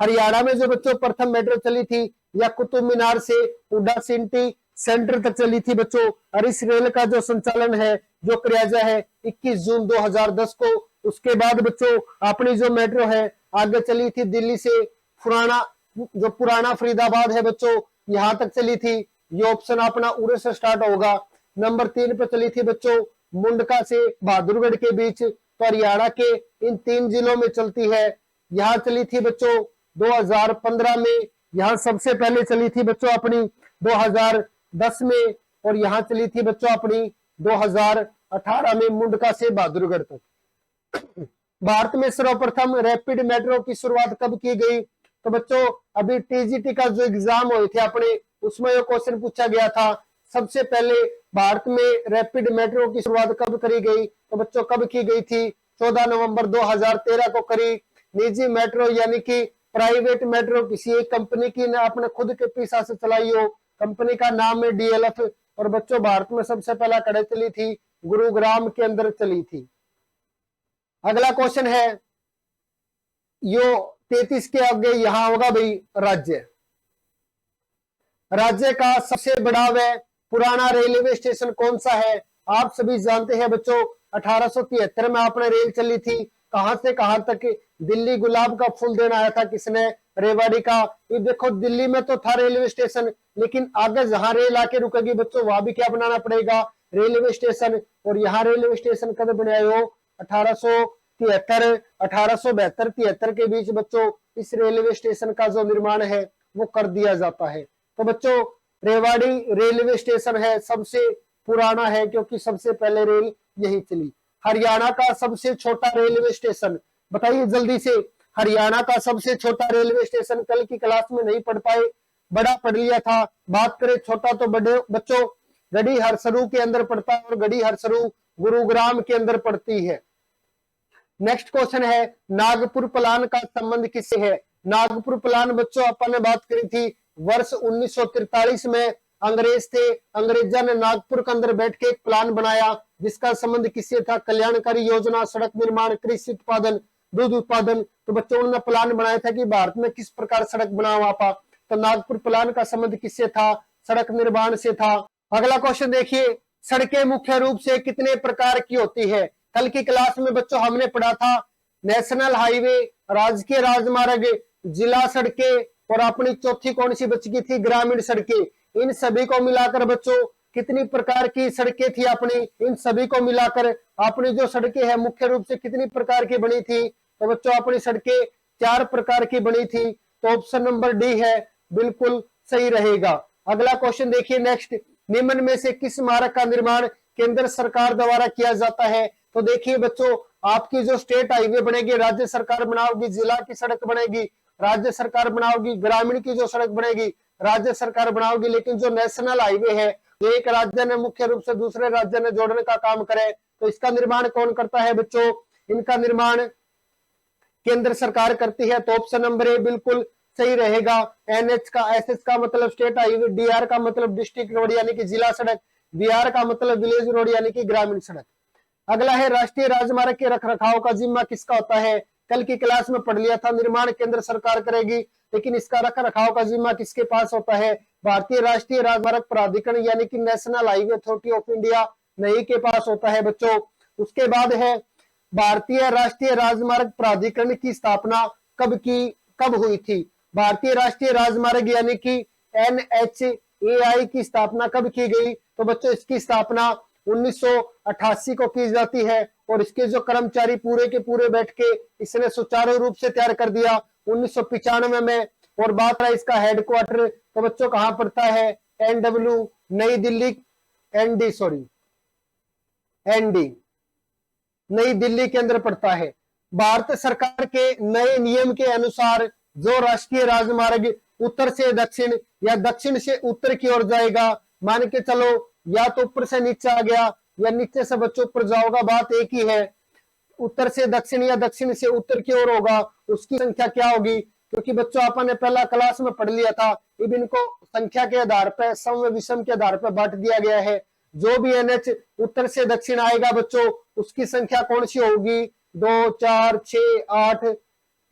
हरियाणा में जो बच्चों प्रथम मेट्रो चली थी या कुतुब मीनार से उडा सिटी सेंटर तक चली थी बच्चों। और इस रेल का जो संचालन है जो किया है 21 जून 2010 को। उसके बाद बच्चों अपनी जो मेट्रो है आगे चली थी दिल्ली से पुराना फरीदाबाद है बच्चों, यहां तक चली थी। ये ऑप्शन अपना उड़े से स्टार्ट होगा। नंबर 3 पे चली थी बच्चों मुंडका से बहादुरगढ़ के बीच। तो हरियाणा के इन 3 जिलों में चलती है। यहाँ चली थी बच्चों 2015 में, यहाँ सबसे पहले चली थी बच्चों अपनी 2010 में, और यहाँ चली थी बच्चों अपनी 2018 में मुंडका से बहादुरगढ़ तक। भारत में सर्वप्रथम रैपिड मेट्रो की शुरुआत कब की गई, तो बच्चों अभी टीजीटी का जो एग्जाम हुए थे अपने, उसमें ये क्वेश्चन पूछा गया था। सबसे पहले भारत में रैपिड मेट्रो की शुरुआत कब करी गई, तो बच्चों कब की गई थी, 14 नवंबर 2013 को करी। निजी मेट्रो यानी कि प्राइवेट मेट्रो किसी एक कंपनी की ने अपने खुद के पैसा से चलाई हो, कंपनी का नाम है डीएलएफ। और बच्चों भारत में सबसे पहला कड़े चली थी गुरुग्राम के अंदर चली थी। अगला क्वेश्चन है यो 33 के आगे यहां होगा भाई राज्य का सबसे बड़ा व पुराना रेलवे स्टेशन कौन सा है। आप सभी जानते हैं बच्चों 1873 में आपने रेल चली थी, कहां से कहां तक, दिल्ली गुलाब का फूल देना आया था किसने, रेवाड़ी का। ये देखो दिल्ली में तो था रेलवे स्टेशन, लेकिन आगे जहां रेल आके रुकेगी बच्चों वहां भी क्या बनाना पड़ेगा, रेलवे स्टेशन। और यहाँ रेलवे स्टेशन कब बनाए हो, 1873, 1872, 73 के बीच बच्चों इस रेलवे स्टेशन का जो निर्माण है वो कर दिया जाता है। तो बच्चों रेवाड़ी रेलवे स्टेशन है सबसे पुराना है, क्योंकि सबसे पहले रेल यही चली। हरियाणा का सबसे छोटा रेलवे स्टेशन बताइए जल्दी से, हरियाणा का सबसे छोटा रेलवे स्टेशन कल की क्लास में नहीं पढ़ पाए, बड़ा पढ़ लिया था। बात करें छोटा तो बड़े बच्चों गढ़ी हरसरू के अंदर पड़ता है, और गढ़ी हरसरू गुरुग्राम के अंदर पड़ती है। नेक्स्ट क्वेश्चन है नागपुर प्लान का संबंध किससे है। नागपुर प्लान बच्चों अपन ने बात करी थी वर्ष 1943 में अंग्रेज थे, अंग्रेजों ने नागपुर के अंदर बैठ के एक प्लान बनाया जिसका संबंध किससे था, कल्याणकारी योजना, सड़क निर्माण, कृषि उत्पादन, दूध उत्पादन। तो बच्चों उन्होंने प्लान बनाया था कि भारत में किस प्रकार सड़क बना वहां पर, तो नागपुर प्लान का संबंध किससे था, सड़क निर्माण से था। अगला क्वेश्चन देखिए, सड़कें मुख्य रूप से कितने प्रकार की होती है। कल की क्लास में बच्चों हमने पढ़ा था नेशनल हाईवे, राजकीय राजमार्ग, जिला सड़कें, और अपनी चौथी कौन सी बच गई थी, ग्रामीण सड़कें। इन सभी को मिलाकर बच्चों कितनी प्रकार की सड़कें थी अपनी, इन सभी को मिलाकर अपनी जो सड़कें हैं मुख्य रूप से कितनी प्रकार की बनी थी, तो बच्चों अपनी सड़कें 4 प्रकार की बनी थी। तो ऑप्शन नंबर डी है बिल्कुल सही रहेगा। अगला क्वेश्चन देखिए नेक्स्ट, निम्न में से किस मार्ग का निर्माण केंद्र सरकार द्वारा किया जाता है। तो देखिए बच्चों आपकी जो स्टेट हाईवे बनेगी राज्य सरकार बनाओगी, जिला की सड़क बनेगी राज्य सरकार बनाओगी, ग्रामीण की जो सड़क बनेगी राज्य सरकार बनाओगी, लेकिन जो नेशनल हाईवे है एक राज्य ने मुख्य रूप से दूसरे राज्य ने जोड़ने का काम करे, तो इसका निर्माण कौन करता है बच्चों, इनका निर्माण केंद्र सरकार करती है। तो ऑप्शन नंबर ए बिल्कुल सही रहेगा। एनएच का, एसएच का मतलब स्टेट हाईवे, डीआर का मतलब डिस्ट्रिक्ट रोड यानी कि जिला सड़क, बीआर का मतलब विलेज रोड यानी कि ग्रामीण सड़क। अगला है राष्ट्रीय राजमार्ग के रखरखाव का जिम्मा किसका होता है। कल की क्लास में पढ़ लिया था निर्माण केंद्र सरकार करेगी, लेकिन इसका रखरखाव का जिम्मा किसके पास होता है, भारतीय राष्ट्रीय राजमार्ग प्राधिकरण यानी कि national highway authority of India नई के पास होता है बच्चों। उसके बाद है भारतीय राष्ट्रीय राजमार्ग प्राधिकरण की स्थापना कब हुई थी। भारतीय राष्ट्रीय राजमार्ग यानी कि NHAI की स्थापना कब की गई, तो बच्चों इसकी स्थापना 1988 को की जाती है, और इसके जो कर्मचारी पूरे के पूरे बैठ के इसने सुचारू रूप से तैयार कर दिया 1995 में। और बात रहा इसका हेडक्वार्टर, तो बच्चों कहां पड़ता है, NW नई दिल्ली, ND नई दिल्ली के अंदर पड़ता है। भारत सरकार के नए नियम के अनुसार जो राष्ट्रीय राजमार्ग उत्तर से दक्षिण या दक्षिण से उत्तर की ओर जाएगा, मान के चलो या तो ऊपर से नीचे आ गया या नीचे से बच्चों ऊपर जाओगा, बात एक ही है। उत्तर से दक्षिण या दक्षिण से उत्तर की ओर होगा, उसकी संख्या क्या होगी, क्योंकि बच्चों अपन ने पहला क्लास में पढ़ लिया था, अब इनको संख्या के आधार पर सम व विषम के आधार पर बांट दिया गया है। जो भी NH उत्तर से दक्षिण आएगा बच्चों उसकी संख्या कौन सी होगी, 2, 4, 6, 8,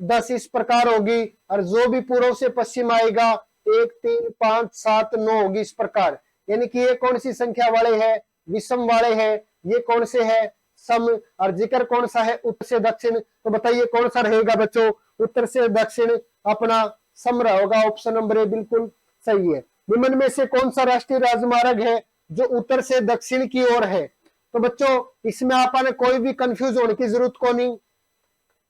10 इस प्रकार होगी। और जो भी पूर्व से पश्चिम आएगा 1, 3, 5, 7, 9 होगी इस प्रकार। यानी कि ये कौन सी संख्या वाले हैं, विषम वाले हैं, ये कौन से है, सम। और जिक्र कौन सा है, उत्तर से दक्षिण। तो बताइए कौन सा रहेगा बच्चों, उत्तर से दक्षिण अपना सम होगा। ऑप्शन नंबर ए बिल्कुल सही है। निम्न में से कौन सा राष्ट्रीय राजमार्ग है जो उत्तर से दक्षिण की ओर है। तो बच्चों इसमें आपने कोई भी कंफ्यूज होने की जरूरत को नहीं,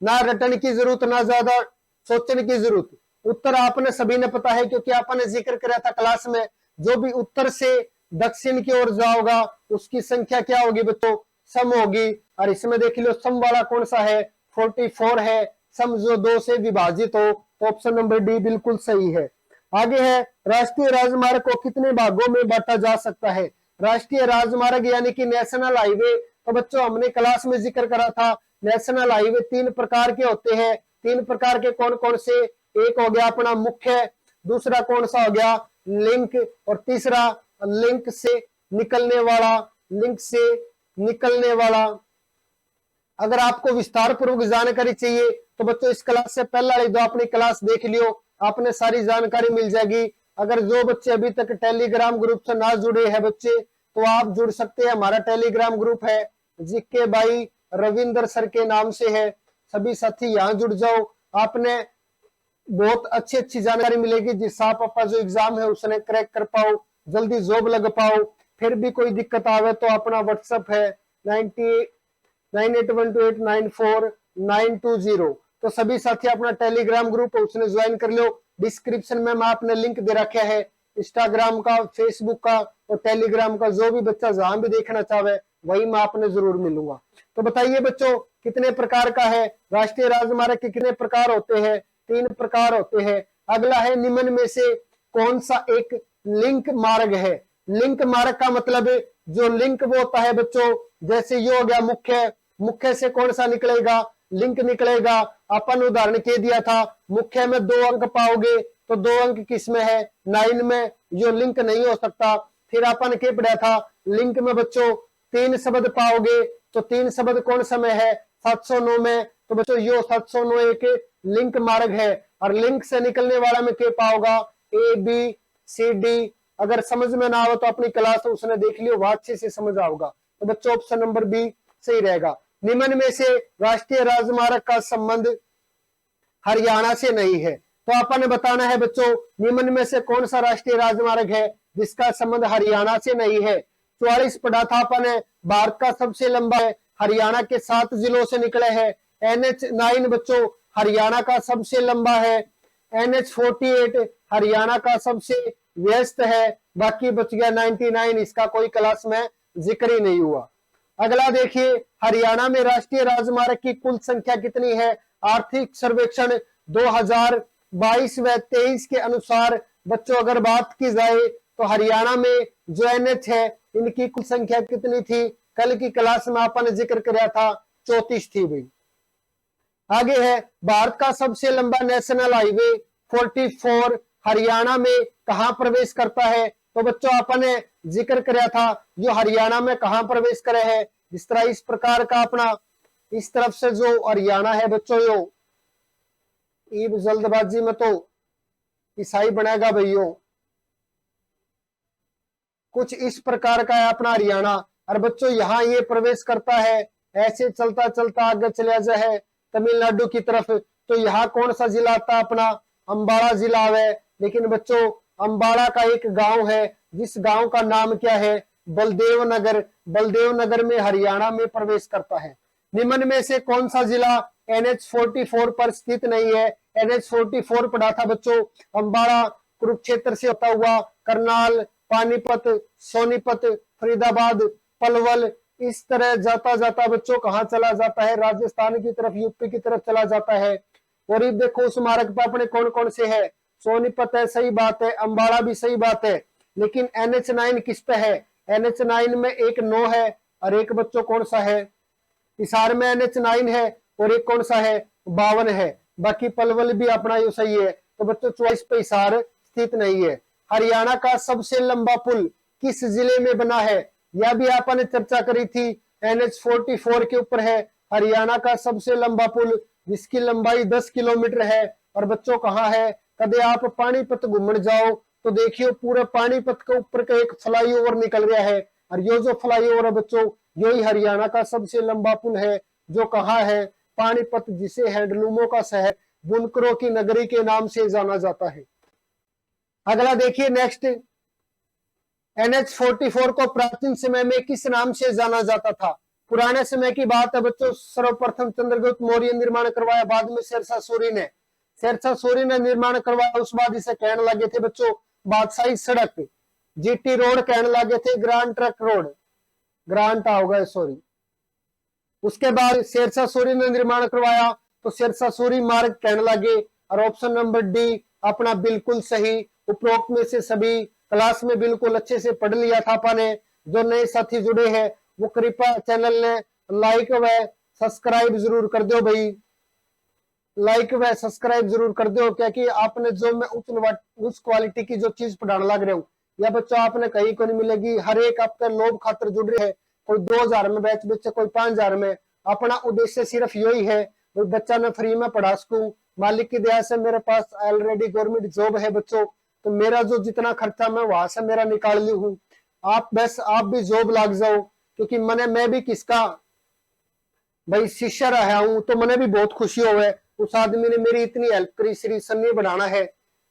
ना रटने की जरूरत, ना ज्यादा सोचने की जरूरत। उत्तर आपने सभी ने पता है, क्योंकि आपने जिक्र किया था क्लास में, जो भी उत्तर से दक्षिण की ओर जाओगा उसकी संख्या क्या होगी बच्चों, सम होगी। और इसमें देख लो सम वाला कौन सा है, 44 है, सम जो 2 से विभाजित हो। तो ऑप्शन नंबर डी बिल्कुल सही है। आगे है राष्ट्रीय राजमार्ग को कितने भागों में बांटा जा सकता है। राष्ट्रीय राजमार्ग यानी कि नेशनल हाईवे, तो बच्चों हमने क्लास में जिक्र करा था नेशनल हाईवे 3 प्रकार के होते हैं। 3 प्रकार के कौन कौन से, एक हो गया अपना मुख्य, दूसरा कौन सा हो गया लिंक, और तीसरा लिंक से निकलने वाला, लिंक से निकलने वाला। अगर आपको विस्तार पूर्वक जानकारी चाहिए तो बच्चों इस क्लास से पहला वाली दो अपनी क्लास देख लियो, आपने सारी जानकारी मिल जाएगी। अगर जो बच्चे अभी तक टेलीग्राम ग्रुप से ना जुड़े हैं बच्चे, तो आप जुड़ सकते हैं। हमारा टेलीग्राम ग्रुप है जीके भाई रविंद्र सर के नाम से है, सभी साथी यहाँ जुड़ जाओ। आपने बहुत अच्छी अच्छी जानकारी मिलेगी, जिससे आप अपना जो एग्जाम है उसने क्रैक कर पाओ, जल्दी जॉब लग पाओ। फिर भी कोई दिक्कत आवे तो अपना व्हाट्सएप है 9812894920। तो सभी साथी अपना टेलीग्राम ग्रुप है उसने ज्वाइन कर लो। डिस्क्रिप्शन में मैं आपने लिंक दे रखा है इंस्टाग्राम का, फेसबुक का और टेलीग्राम का। जो भी बच्चा जहां भी देखना चाहे वही मैं आपने जरूर मिलूंगा। तो बताइए बच्चों, कितने प्रकार का है राष्ट्रीय राजमार्ग के, कितने प्रकार होते हैं? 3 प्रकार होते हैं। अगला है निम्न में से कौन सा एक लिंक मार्ग है? लिंक मार्ग का मतलब जो लिंक वो होता है बच्चों, जैसे ये हो गया मुख्य, मुख्य से कौन सा निकलेगा? लिंक निकलेगा। अपन उदाहरण के दिया था, मुख्य में 2 अंक पाओगे तो 2 अंक किस में है? 9 में। जो लिंक नहीं हो सकता। फिर अपन के पढ़ा था लिंक में बच्चों 3 शब्द पाओगे तो 3 शब्द कौन सा में है? 709 में। तो बच्चों यो 709 एक लिंक मार्ग है। और लिंक से निकलने वाला में क्या पाओगा? A B C D. अगर समझ में ना हो तो अपनी क्लास तो उसने देख लियो, वह अच्छे से समझ आओगा। तो बच्चों ऑप्शन नंबर बी सही रहेगा। निम्न में से राष्ट्रीय राजमार्ग का संबंध हरियाणा से नहीं है। तो अपन ने बताना है बच्चों, निम्न में से कौन सा राष्ट्रीय राजमार्ग है जिसका संबंध हरियाणा से नहीं है? 44 पढ़ा था अपन ने, भारत का सबसे लंबा है, हरियाणा के 7 जिलों से निकले हैं। NH9 बच्चों हरियाणा का सबसे लंबा है। NH48 हरियाणा का सबसे व्यस्त है। बाकी बच गया 99, इसका कोई क्लास में जिक्र ही नहीं हुआ। अगला देखिए, हरियाणा में राष्ट्रीय राजमार्ग की कुल संख्या कितनी है? आर्थिक सर्वेक्षण 2022 व 23 के अनुसार बच्चों अगर बात की जाए तो हरियाणा में जो NH है इनकी कुल संख्या कितनी थी? कल की क्लास में आपने जिक्र किया था 34 थी भाई। आगे है, भारत का सबसे लंबा नेशनल हाईवे 44 हरियाणा में कहां प्रवेश करता है? तो बच्चों आपने जिक्र किया था जो हरियाणा में कहां प्रवेश करे है। जिस तरह इस प्रकार का अपना इस तरफ से जो हरियाणा है बच्चों, यो ईब जल्दबाजी में तो ईसाई बनेगा भैयो, कुछ इस प्रकार का है अपना हरियाणा। और बच्चों यहाँ ये प्रवेश करता है, ऐसे चलता चलता आगे चला जाए तमिलनाडु की तरफ। तो यहाँ कौन सा जिला आता है? अपना अंबाला जिला है। लेकिन बच्चों अंबाला का एक गांव है, जिस गांव का नाम क्या है? बलदेव नगर। बलदेव नगर में हरियाणा में प्रवेश करता है। निम्न में से कौन सा जिला NH44 पर स्थित नहीं है? NH44 पढ़ा था बच्चों, अंबाला कुरुक्षेत्र से होता हुआ करनाल, पानीपत, सोनीपत, फरीदाबाद, पलवल, इस तरह जाता जाता बच्चों कहाँ चला जाता है? राजस्थान की तरफ, यूपी की तरफ चला जाता है। और ये देखो उस मार्ग पर अपने कौन कौन से है? सोनीपत है, सही बात है, अंबाला भी सही बात है। लेकिन NH9 किस पे है? NH9 में एक 9 है और एक बच्चों कौन सा है? हिसार में NH9 है और एक कौन सा है? 52 है। बाकी पलवल भी अपना ये सही है। तो बच्चों 24 पे हिसार स्थित नहीं है। हरियाणा का सबसे लंबा पुल किस जिले में बना है? यह भी आपने चर्चा करी थी, NH44 के ऊपर है हरियाणा का सबसे लंबा पुल, जिसकी लंबाई 10 किलोमीटर है। और बच्चों कहाँ है? कदे आप पानीपत घूमने जाओ तो देखियो पूरे पानीपत के ऊपर का एक फ्लाईओवर निकल गया है। और ये जो फ्लाईओवर है बच्चों, यही हरियाणा का सबसे लंबा पुल है, जो कहाँ है? पानीपत, जिसे हैंडलूमों का शहर, बुनकरों की नगरी के नाम से जाना जाता है। अगला देखिए नेक्स्ट, NH44 को प्राचीन समय में किस नाम से जाना जाता था? पुराने समय की बात है बच्चों, सर्वप्रथम चंद्रगुप्त मौर्य निर्माण करवाया, बाद में शेरशाह सूरी ने निर्माण करवाया। उस बाद इसे कहने लगे थे बच्चों बादशाही सड़क, GT रोड कहने लगे थे, ग्रांड ट्रक रोड, ग्रांट होगा सॉरी। उसके बाद शेरशाह सूरी ने निर्माण करवाया तो शेरशाह सूरी मार्ग कहने लगे। और ऑप्शन नंबर डी अपना बिल्कुल सही। उपरोक्त में से सभी क्लास में बिल्कुल अच्छे से पढ़ लिया था आपने। जो नए साथी जुड़े हैं वो कृपया चैनल ने लाइक व सब्सक्राइब जरूर कर दो भाई, लाइक व सब्सक्राइब जरूर कर दो, क्योंकि आपने जो मैं उच्च क्वालिटी की जो चीज पढ़ाने लग रहे हूँ या बच्चों आपने कहीं को नहीं मिलेगी। हर एक आपके लोभ खातर जुड़ रहे हैं, कोई 2000 में बैच बेचे, कोई 5000 में। अपना उद्देश्य सिर्फ यही है बच्चा ने फ्री में पढ़ा सकूं। मालिक की दया से मेरे पास ऑलरेडी गवर्नमेंट जॉब है बच्चों, तो मेरा जो जितना खर्चा मैं वहां से मेरा निकाल ली हूँ। आप बस आप भी जॉब लग जाओ, क्योंकि मैं भी किसका भाई शिष्य रहा हूं, तो मैंने भी बहुत खुशी हो है। उस आदमी ने मेरी इतनी हेल्प करी, श्री सन्नी बनाना है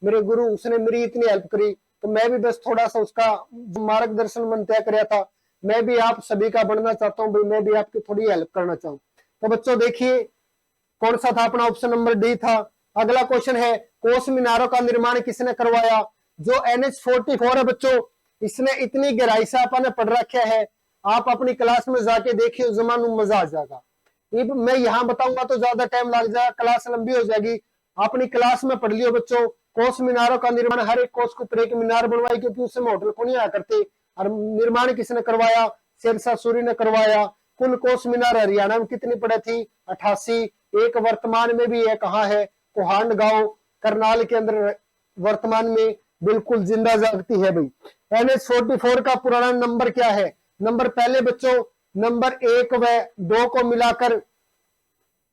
मेरे गुरु, उसने मेरी इतनी हेल्प करी, तो मैं भी बस थोड़ा सा उसका मार्गदर्शन मन तय कराया था, मैं भी आप सभी का बनना चाहता हूँ भाई, मैं भी आपकी थोड़ी हेल्प करना चाहूँ। तो बच्चों देखिए कौन सा था अपना, ऑप्शन नंबर डी था। अगला क्वेश्चन है, कोस मीनारों का निर्माण किसने करवाया? जो NH44 है बच्चों, इसने इतनी गहराई से आपने पढ़ रखा है, आप अपनी क्लास में जाके देखिए, जमानू मजा आ जाएगा। मैं यहाँ बताऊंगा तो ज्यादा टाइम लग जाएगा, क्लास लंबी हो जाएगी, अपनी क्लास में पढ़ लियो बच्चों। कोस मीनारों का निर्माण, हर एक कोस के ऊपर एक मीनार बनवाई, क्योंकि उसमें होटल को नहीं आया करते, और निर्माण किसने करवाया? शेरशाह सूरी ने करवाया। कुल कोस मीनार हरियाणा में कितनी पड़े थी? 88। एक वर्तमान में भी है, कहाँ है? कोहांड गांव करनाल के अंदर वर्तमान में बिल्कुल जिंदा जागती है भाई। NH44 का पुराना नंबर क्या है? नंबर पहले बच्चों, नंबर 1 व 2 को मिलाकर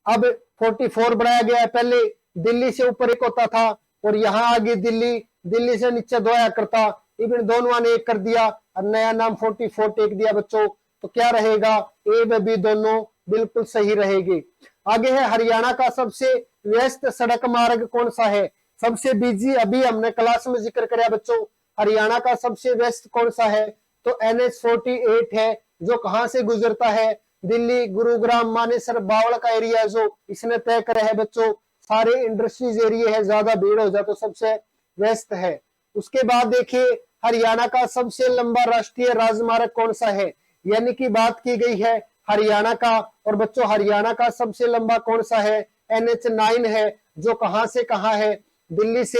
अब 44 बनाया गया है। पहले दिल्ली से ऊपर एक होता था, और यहाँ आगे दिल्ली से नीचे 2 आया करता, इवन दोनों ने एक कर दिया और नया नाम 44 टेक दिया बच्चों। तो क्या रहेगा? ए व बी दोनों बिल्कुल सही रहेगी। आगे है, हरियाणा का सबसे व्यस्त सड़क मार्ग कौन सा है? सबसे बिजी, अभी हमने क्लास में जिक्र कराया बच्चों, हरियाणा का सबसे व्यस्त कौन सा है? तो NH48 है, जो कहां से गुजरता है? दिल्ली, गुरुग्राम, मानेसर, बावल का एरिया है जो इसने तय करा है बच्चों। सारे इंडस्ट्रीज एरिया है, ज्यादा भीड़ हो जाए तो सबसे व्यस्त है। उसके बाद देखिए, हरियाणा का सबसे लंबा राष्ट्रीय राजमार्ग कौन सा है? यानी कि बात की गई है हरियाणा का, और बच्चों हरियाणा का सबसे लंबा कौन सा है? NH9 है, जो कहां से कहां है? दिल्ली से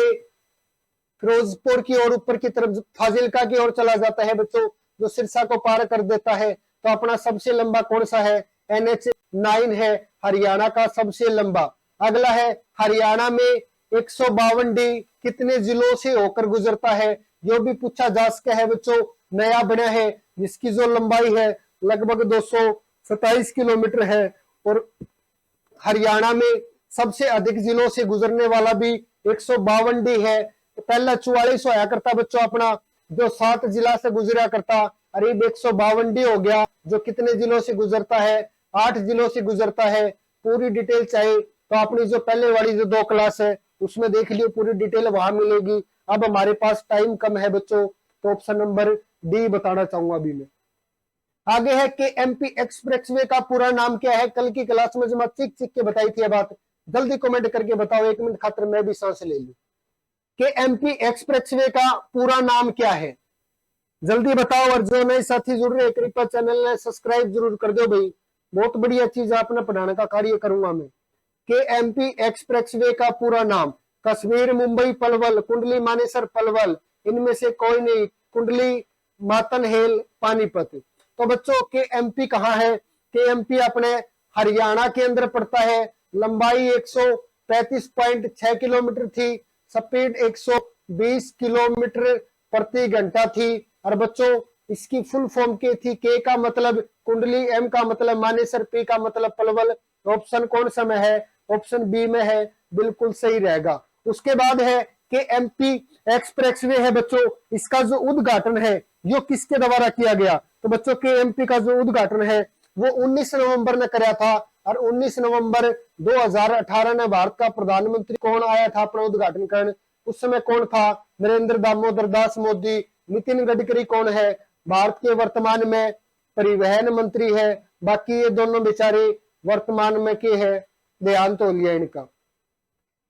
फिरोजपुर की ओर ऊपर की तरफ फाजिलका की ओर चला जाता है बच्चों, जो सिरसा को पार कर देता है। तो अपना सबसे लंबा कौन सा है? NH9 है हरियाणा का सबसे लंबा। अगला है, हरियाणा में 152D कितने जिलों से होकर गुजरता है? जो भी पूछा जा सका है बच्चों, नया बना है, जिसकी जो लंबाई है लगभग 227 किलोमीटर है। और हरियाणा में सबसे अधिक जिलों से गुजरने वाला भी 152D है। पहला 44 आया करता बच्चों अपना, जो 7 जिला से गुजरा करता, अरे 152D हो गया, जो कितने जिलों से गुजरता है? 8 जिलों से गुजरता है। पूरी डिटेल चाहिए तो अपनी जो पहले वाली जो 2 क्लास है उसमें देख लियो, पूरी डिटेल वहां मिलेगी। अब हमारे पास टाइम कम है बच्चों, तो ऑप्शन नंबर डी बताना चाहूंगा अभी मैं। आगे है कि MP एक्सप्रेसवे का पूरा नाम क्या है? कल की क्लास में जो मैं चिक चिक के बताई थी बात, जल्दी कमेंट करके बताओ, 1 मिनट खातिर मैं भी सांस ले लूं। कि MP एक्सप्रेसवे का पूरा नाम क्या है? जल्दी बताओ। और जो नए साथी जुड़ रहे, कृपया चैनल ने सब्सक्राइब जरूर कर दो भाई, बहुत बढ़िया चीज आपने पढ़ाने का कार्य करूंगा मैं। कि MP एक्सप्रेसवे का पूरा नाम, कश्मीर, मुंबई, पलवल, कुंडली, मानेसर, पलवल, इनमें से कोई नहीं, कुंडली, मातनहेल, पानीपत। तो बच्चों के MP कहाँ है? के MP अपने हरियाणा के अंदर पड़ता है। लंबाई 135.6 किलोमीटर थी, स्पीड 120 किलोमीटर प्रति घंटा थी। और बच्चों इसकी फुल फॉर्म के थी, के का मतलब कुंडली, M का मतलब मानेसर, P का मतलब पलवल। ऑप्शन कौन सा में है? ऑप्शन बी में है, बिल्कुल सही रहेगा। उसके बाद है कि MP एक्सप्रेसवे है बच्चों, इसका जो उद्घाटन है यो किसके द्वारा किया गया? तो बच्चों के MP का जो उद्घाटन है वो 19 नवंबर ने कराया था। और 19 नवंबर 2018 में भारत का प्रधानमंत्री कौन आया था अपना उद्घाटन करने? उस समय कौन था? नरेंद्र दामोदर दास मोदी। नितिन गडकरी कौन है? भारत के वर्तमान में परिवहन मंत्री है। बाकी ये दोनों बेचारे वर्तमान में के है, देहांत हो लिया इनका।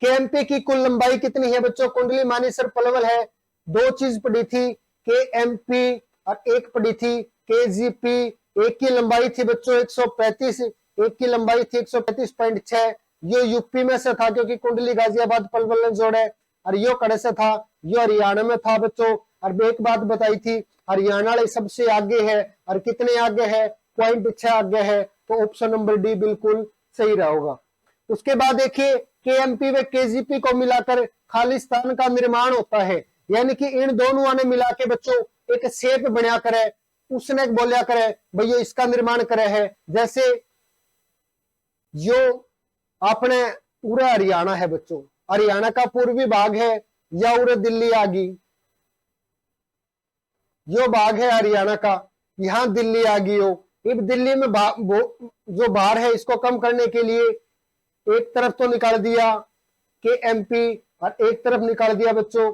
के MP की कुल लंबाई कितनी है बच्चों? कुंडली, मानेसर, पलवल है। 2 चीज पड़ी थी, के MP, और एक पड़ी थी KGP। एक की लंबाई थी बच्चों 135, एक की लंबाई थी 135.6। ये यूपी में से था, क्योंकि कुंडली गाजियाबाद पलवल ने जोड़े। और यो कड़े से था, यो हरियाणा में था बच्चों। और एक बात बताई थी, हरियाणा सबसे आगे है, और कितने आगे है? 0.6 आगे है। तो ऑप्शन नंबर डी बिल्कुल सही रहेगा। उसके बाद देखिए, KMP व KGP को मिलाकर खालिस्तान का निर्माण होता है, यानी कि इन दोनों ने मिला के बच्चों एक शेप बना करे, उसने बोलिया करे भैया इसका निर्माण करे है। जैसे जो अपने पूरा हरियाणा है बच्चों, हरियाणा का पूर्वी भाग है, या उरे दिल्ली आ गई, जो भाग है हरियाणा का, यहां दिल्ली आ गई हो। अब दिल्ली में जो बाढ़ है इसको कम करने के लिए एक तरफ तो निकाल दिया KMP और एक तरफ निकाल दिया बच्चों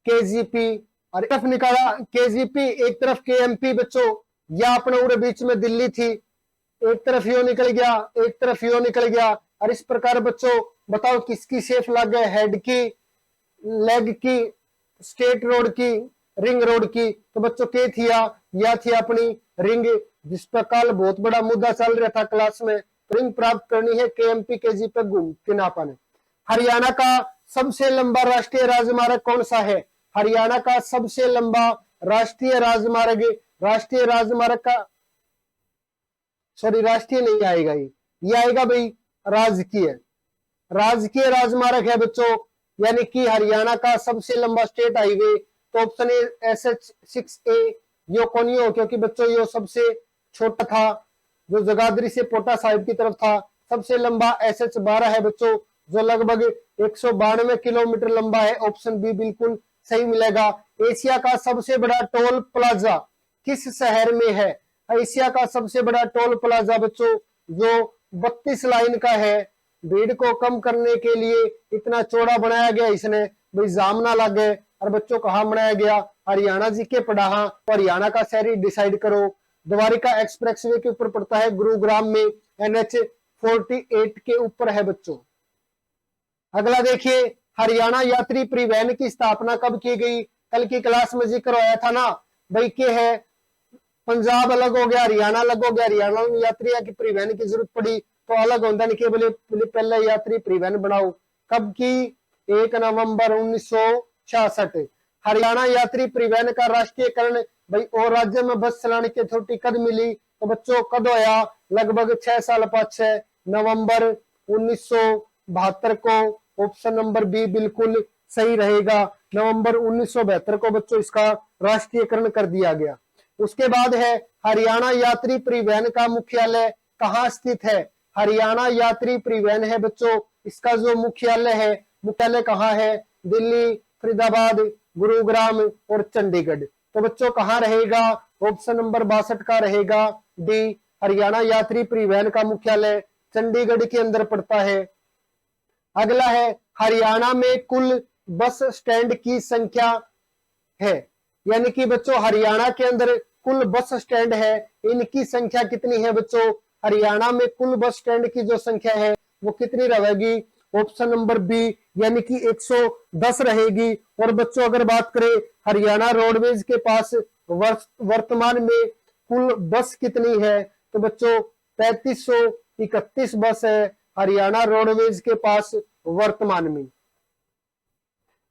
KGP, और एक तरफ निकाला KGP, एक तरफ KMP बच्चों। या अपने पूरे बीच में दिल्ली थी, एक तरफ यो निकल गया, एक तरफ यो निकल गया। और इस प्रकार बच्चों बताओ किसकी शेप लग गए, हेड की, लेग की, स्टेट रोड की, रिंग रोड की। तो बच्चों के थी या थी अपनी रिंग, जिस पर कल बहुत बड़ा मुद्दा चल रहा था क्लास में। रिंग प्राप्त करनी है KMP KG पे घूम के नापा ने। हरियाणा का सबसे लंबा राष्ट्रीय राजमार्ग कौन सा है? हरियाणा का सबसे लंबा राष्ट्रीय राजमार्ग का, सॉरी राष्ट्रीय नहीं आएगा, ये आएगा भाई राजकीय राजमार्ग है बच्चों। यानी कि हरियाणा का सबसे लंबा स्टेट हाईवे, तो ऑप्शन ए SH6A यो कौन हो, क्योंकि बच्चों यो सबसे छोटा था, जो जगाधरी से पोटा साहिब की तरफ था। सबसे लंबा SH12 है बच्चों, जो लगभग 192 किलोमीटर लंबा है। ऑप्शन बी बिल्कुल सही मिलेगा। एशिया का सबसे बड़ा टोल प्लाजा किस शहर में है? एशिया का सबसे बड़ा टोल प्लाजा बच्चों जो 32 लाइन का है। भीड़ को कम करने के लिए इतना चौड़ा बनाया गया इसने, भाई जाम ना लगे। और बच्चों कहाँ बनाया गया? हरियाणा जी के पड़ाहा। तो हरियाणा का शहर डिसाइड करो। द्वारिका एक्सप्रेसवे के ऊपर पड़ता है, गुरुग्राम में NH48 के ऊपर है बच्चों। अगला देखिए, हरियाणा यात्री परिवहन की स्थापना कब की गई? कल की क्लास में जिक्र आया था ना भाई, के है पंजाब अलग हो गया, हरियाणा अलग हो गया। हरियाणा में यात्री की परिवहन की जरूरत पड़ी तो अलग होता नहीं कि बोले पहले यात्री परिवहन बनाओ। कब की? 1 नवंबर 1966। हरियाणा यात्री परिवहन का राष्ट्रीयकरण भाई और राज्य में बस चलाने की अथॉरिटी कद मिली? तो बच्चों कद होया? लगभग 6 साल पाछे, नवंबर 1972 को। ऑप्शन नंबर बी बिल्कुल सही रहेगा। नवंबर 1972 को बच्चों इसका राष्ट्रीयकरण कर दिया गया। उसके बाद है हरियाणा यात्री परिवहन का मुख्यालय कहाँ स्थित है? हरियाणा यात्री परिवहन है बच्चों, इसका जो मुख्यालय कहाँ है? दिल्ली, फरीदाबाद, गुरुग्राम और चंडीगढ़। तो बच्चों कहाँ रहेगा? ऑप्शन नंबर 62 का रहेगा डी। हरियाणा यात्री परिवहन का मुख्यालय चंडीगढ़ के अंदर पड़ता है। अगला है, हरियाणा में कुल बस स्टैंड की संख्या है, यानी कि बच्चों हरियाणा के अंदर कुल बस स्टैंड है, इनकी संख्या कितनी है बच्चों? हरियाणा में कुल बस स्टैंड की जो संख्या है वो कितनी रहेगी? ऑप्शन नंबर बी यानी कि 110 रहेगी। और बच्चों अगर बात करें हरियाणा रोडवेज के पास वर्तमान में कुल बस कितनी है? तो बच्चों 3331 बस है हरियाणा रोडवेज के पास वर्तमान में।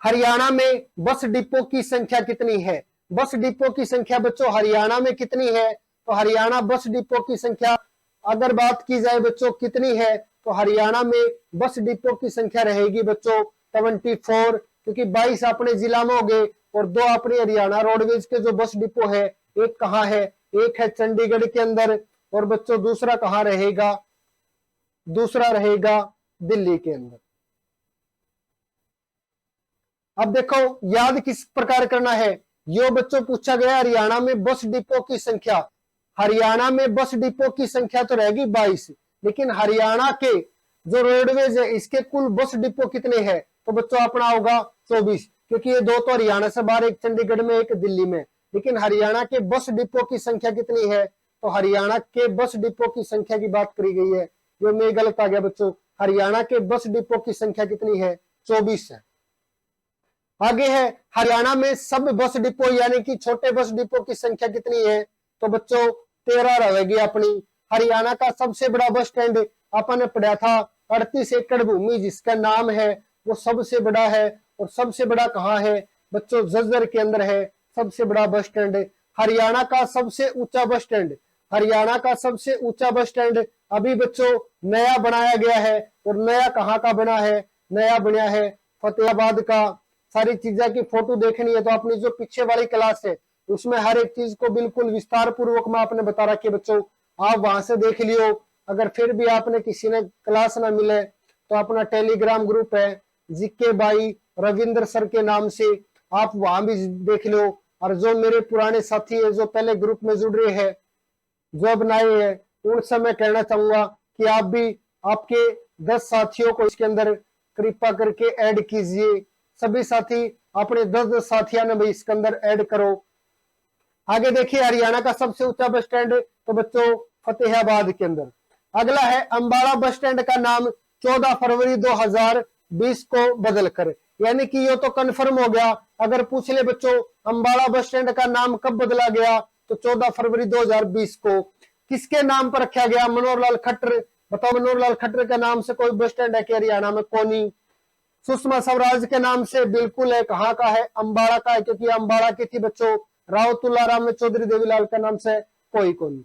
हरियाणा में बस डिपो की संख्या कितनी है? बस डिपो की संख्या बच्चों हरियाणा में कितनी है? तो हरियाणा बस डिपो की संख्या अगर बात की जाए बच्चों कितनी है, तो हरियाणा में बस डिपो की संख्या रहेगी बच्चों 74, क्योंकि 22 अपने जिला में हो गए और 2 अपने हरियाणा रोडवेज के जो बस डिपो है, एक कहाँ है? एक है चंडीगढ़ के अंदर, और बच्चों दूसरा कहाँ रहेगा? दूसरा रहेगा दिल्ली के अंदर। अब देखो याद किस प्रकार करना है, यो बच्चों पूछा गया हरियाणा में बस डिपो की संख्या। हरियाणा में बस डिपो की संख्या तो रहेगी 22, लेकिन हरियाणा के जो रोडवेज है इसके कुल बस डिपो कितने हैं? तो बच्चों अपना होगा 24, क्योंकि ये 2 तो हरियाणा से बाहर, एक चंडीगढ़ में एक दिल्ली में। लेकिन हरियाणा के बस डिपो की संख्या कितनी है? तो हरियाणा के बस डिपो की संख्या की बात करी गई है, जो मैं गलत आ गया बच्चों। हरियाणा के बस डिपो की संख्या कितनी है? 24 है। आगे है हरियाणा में सब बस डिपो यानी कि छोटे बस डिपो की संख्या कितनी है? तो बच्चों 13 रहेगी अपनी। हरियाणा का सबसे बड़ा बस स्टैंड अपन ने पढ़ा था 38 एकड़ भूमि जिसका नाम है, वो सबसे बड़ा है। और सबसे बड़ा कहाँ है बच्चों? झज्जर के अंदर है सबसे बड़ा बस स्टैंड। हरियाणा का सबसे ऊंचा बस स्टैंड, हरियाणा का सबसे ऊंचा बस स्टैंड अभी बच्चों नया बनाया गया है। और नया कहाँ का बना है? नया बना है फतेहाबाद का। सारी चीजें की फोटो देखनी है तो अपनी जो पीछे वाली क्लास है उसमें हर एक चीज को बिल्कुल विस्तार पूर्वक में आपने बता रखी है बच्चों, आप वहां से देख लियो। अगर फिर भी आपने किसी ने क्लास ना मिले तो अपना टेलीग्राम ग्रुप है जीके बाई रविंद्र सर के नाम से, आप वहां भी देख लो। और जो मेरे पुराने साथी है जो पहले ग्रुप में जुड़ रहे हैं, जो अब नए हैं, उनसे मैं कहना चाहूंगा कि आप भी आपके 10 साथियों को इसके अंदर कृपा करके ऐड कीजिए। सभी साथी अपने 10-10 साथियों ने भी इसके अंदर ऐड करो। आगे देखिए हरियाणा का सबसे ऊंचा बस स्टैंड तो बच्चों फतेहाबाद के अंदर। अगला है अंबाला बस स्टैंड का नाम 14 फरवरी 2020 को बदलकर, यानी कि ये तो कंफर्म हो गया। अगर पूछ ले बच्चों अंबाला बस स्टैंड का नाम कब बदला गया तो 14 फरवरी 2020 को। किसके नाम पर रखा गया? मनोहर लाल खट्टर। बताओ मनोहर लाल खट्टर के नाम से कोई बस स्टैंड है कि हरियाणा में? कोनी। सुषमा स्वराज के नाम से बिल्कुल है। कहाँ का है? अंबाला का है, क्योंकि अंबाला की थी बच्चों। राव तुलाराम चौधरी देवीलाल के नाम से कोई कोई।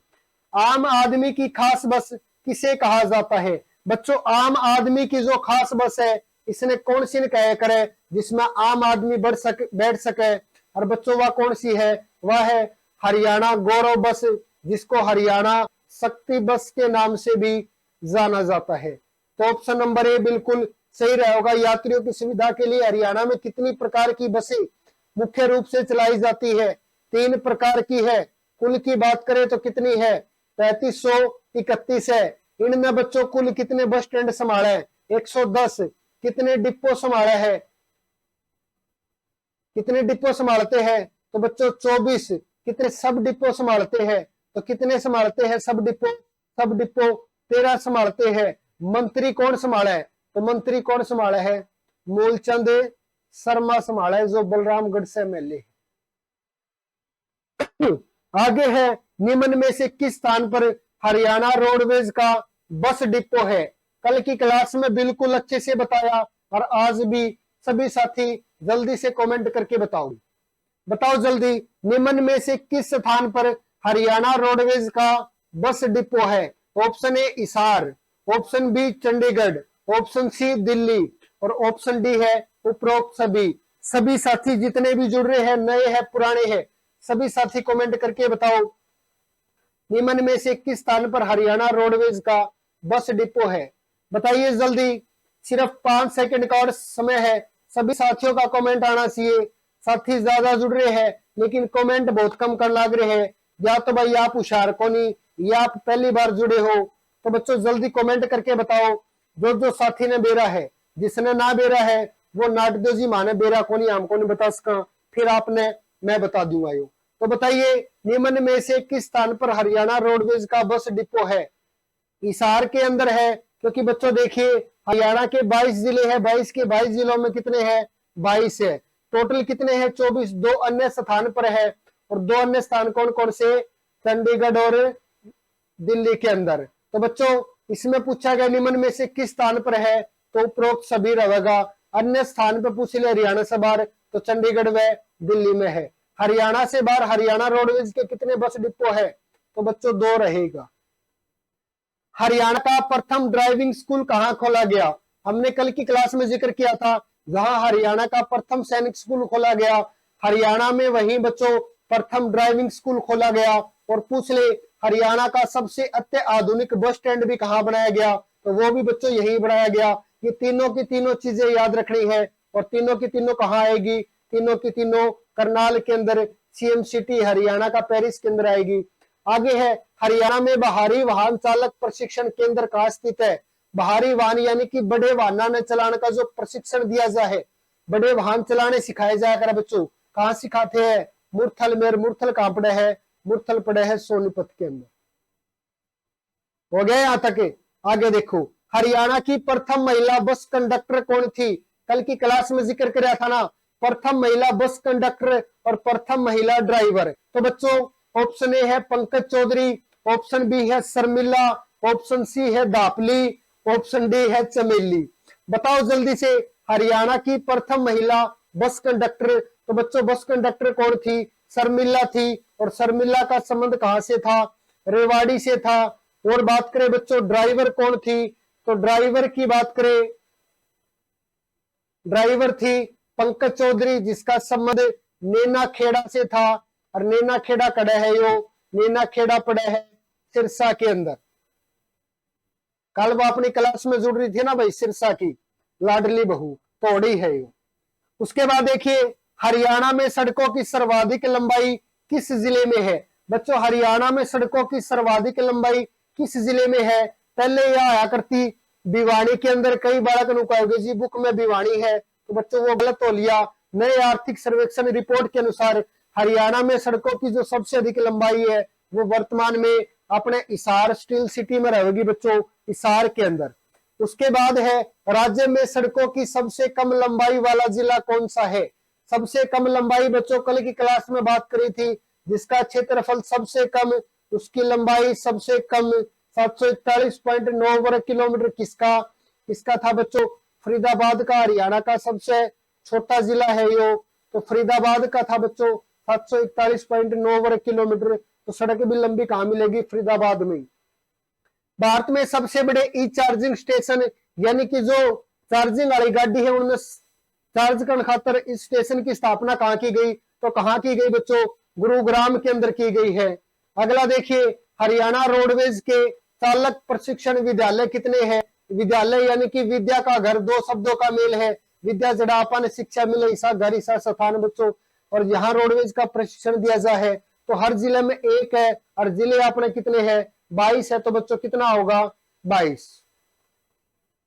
आम आदमी की खास बस किसे कहा जाता है? बच्चों आम आदमी की जो खास बस है इसने कौन सी कहा करे जिसमें आम आदमी बैठ सके? और बच्चों वह कौन सी है? वह है हरियाणा गौरव बस, जिसको हरियाणा शक्ति बस के नाम से भी जाना जाता है। तो ऑप्शन नंबर ए बिल्कुल सही रहेगा। यात्रियों की सुविधा के लिए हरियाणा में कितनी प्रकार की बसें मुख्य रूप से चलाई जाती है? 3 प्रकार की है। कुल की बात करें तो कितनी है? 3531 है। इनमें बच्चों कुल कितने बस स्टैंड संभाले? 110। कितने डिपो संभाले है? कितने डिपो संभालते हैं? तो बच्चों 24। कितने सब डिपो संभालते हैं? तो कितने संभालते हैं सब डिपो? सब डिपो 13 संभालते हैं। मंत्री कौन संभाला है? तो मंत्री कौन संभाला है? मूलचंद शर्मा संभाला है, जो बलरामगढ़ से एमएलए। आगे है निम्न में से किस स्थान पर हरियाणा रोडवेज का बस डिपो है? कल की क्लास में बिल्कुल अच्छे से बताया और आज भी सभी साथी जल्दी से कमेंट करके बताओ जल्दी। निम्न में से किस स्थान पर हरियाणा रोडवेज का बस डिपो है? Option A Hisar, option B Chandigarh, option C Delhi और ऑप्शन डी है उपरोक्त सभी। सभी साथी जितने भी जुड़ रहे हैं, नए हैं पुराने हैं, सभी साथी कमेंट करके बताओ निम्न में से किस स्थान पर हरियाणा रोडवेज का बस डिपो है? बताइए जल्दी। सिर्फ 5 सेकंड का और समय है। सभी साथियों का कमेंट आना चाहिए। साथी ज्यादा जुड़ रहे हैं लेकिन कमेंट बहुत कम कर लग रहे हैं। या तो भाई आप होशियार को नहीं, या आप पहली बार जुड़े हो। तो बच्चों जल्दी कमेंट करके बताओ। जो साथी ने बेरा है, जिसने ना बेरा है वो नाट दो जी माने बेरा को नहीं, हमको नहीं बता सका, फिर आपने मैं बता दूंगा यो। तो बताइए निम्न में से किस स्थान पर हरियाणा रोडवेज का बस डिपो है? हिसार के अंदर है, क्योंकि बच्चों देखिए हरियाणा के 22 जिले हैं। 22 के 22 जिलों में कितने हैं? 22 है। टोटल कितने हैं? 24। 2 अन्य स्थान पर है, और 2 अन्य स्थान कौन कौन से? चंडीगढ़ और दिल्ली के अंदर। तो बच्चों इसमें पूछा गया निम्न में से किस स्थान पर है, तो उपरोक्त सभी रहेगा। अन्य स्थान पर पूछ ले हरियाणा से बाहर तो चंडीगढ़ व दिल्ली में है। हरियाणा से बाहर हरियाणा रोडवेज के कितने बस डिपो है? तो बच्चों 2 रहेगा। हरियाणा का प्रथम ड्राइविंग स्कूल कहाँ खोला गया? हमने कल की क्लास में जिक्र किया था, जहां हरियाणा का प्रथम सैनिक स्कूल खोला गया हरियाणा में, वहीं बच्चों प्रथम ड्राइविंग स्कूल खोला गया। और पूछ ले हरियाणा का सबसे अत्याधुनिक बस स्टैंड भी कहाँ बनाया गया? तो वो भी बच्चों यही बनाया गया। ये तीनों की तीनों चीजें याद रखनी है। और तीनों की तीनों कहाँ आएगी? तीनों की तीनों करनाल के अंदर, सीएम सिटी हरियाणा का पेरिस के अंदर आएगी। आगे है हरियाणा में बाहरी वाहन चालक प्रशिक्षण केंद्र कहाँ स्थित है? बाहरी वाहन यानी कि बड़े वाहन ने चलाने का जो प्रशिक्षण दिया जाए, बड़े वाहन चलाने सिखाए जाया कर बच्चों, कहाँ सिखाते हैं? मुरथल में। मुरथल कहाँ पड़े है? मुरथल पड़े है सोनीपत के अंदर। हो गया यहां तक? आगे देखो हरियाणा की प्रथम महिला बस कंडक्टर कौन थी? कल की क्लास में जिक्र किया था ना, प्रथम महिला बस कंडक्टर और प्रथम महिला ड्राइवर। तो बच्चों ऑप्शन ए है पंकज चौधरी, ऑप्शन बी है शर्मिला, ऑप्शन सी है दापली, ऑप्शन डी है चमेली। बताओ जल्दी से हरियाणा की प्रथम महिला बस कंडक्टर। तो बच्चों बस कंडक्टर कौन थी? शर्मिला थी। और शर्मिला का संबंध कहां से था? रेवाड़ी से था। और बात करें बच्चों ड्राइवर कौन थी? तो ड्राइवर की बात करें, ड्राइवर थी पंकज चौधरी, जिसका संबंध नैना खेड़ा से था। और नैना खेड़ा कड़ा है यो, नैना खेड़ा पड़ा है सिरसा के अंदर। कल वो अपनी क्लास में जुड़ रही थी ना भाई, सिरसा की लाडली बहू तोड़ी है यो। उसके बाद देखिए हरियाणा में सड़कों की सर्वाधिक लंबाई किस जिले में है? बच्चों हरियाणा में सड़कों की सर्वाधिक लंबाई किस जिले में है? पहले यह आया करती भिवानी के अंदर कई बालक नुकाओगे जी बुक में भिवानी है, तो बच्चों वो गलत हो लिया। नए आर्थिक सर्वेक्षण रिपोर्ट के अनुसार हरियाणा में सड़कों की जो सबसे अधिक लंबाई है वो वर्तमान में अपने हिसार स्टील सिटी में रहेगी बच्चों, हिसार के अंदर। उसके बाद है राज्य में सड़कों की सबसे कम लंबाई वाला जिला कौन सा है। सबसे कम लंबाई बच्चों कल की क्लास में बात करी थी, जिसका क्षेत्रफल सबसे कम, उसकी लंबाई सबसे कम 741.9 वर्ग किलोमीटर किसका था बच्चों, फरीदाबाद का। हरियाणा का सबसे छोटा जिला है यो, तो फरीदाबाद का था बच्चों 741.9 वर्ग किलोमीटर। तो सड़क भी लंबी कहां मिलेगी, फरीदाबाद में। भारत में सबसे बड़े ई चार्जिंग स्टेशन यानी कि जो चार्जिंग वाली गाड़ी है उनमें चार्ज करने खातर इस स्टेशन की स्थापना कहां की गई, तो कहां की गई बच्चों, गुरुग्राम के अंदर की गई है। अगला देखिए, हरियाणा रोडवेज के चालक प्रशिक्षण विद्यालय कितने हैं। विद्यालय यानी कि विद्या का घर, दो शब्दों का मेल है, विद्या जड़ा अपन शिक्षा मिले ईसा घर ईसा स्थान बच्चों, और यहाँ रोडवेज का प्रशिक्षण दिया जा है। तो हर जिले में एक है, और जिले अपने कितने हैं, 22 है, तो बच्चों कितना होगा, 22।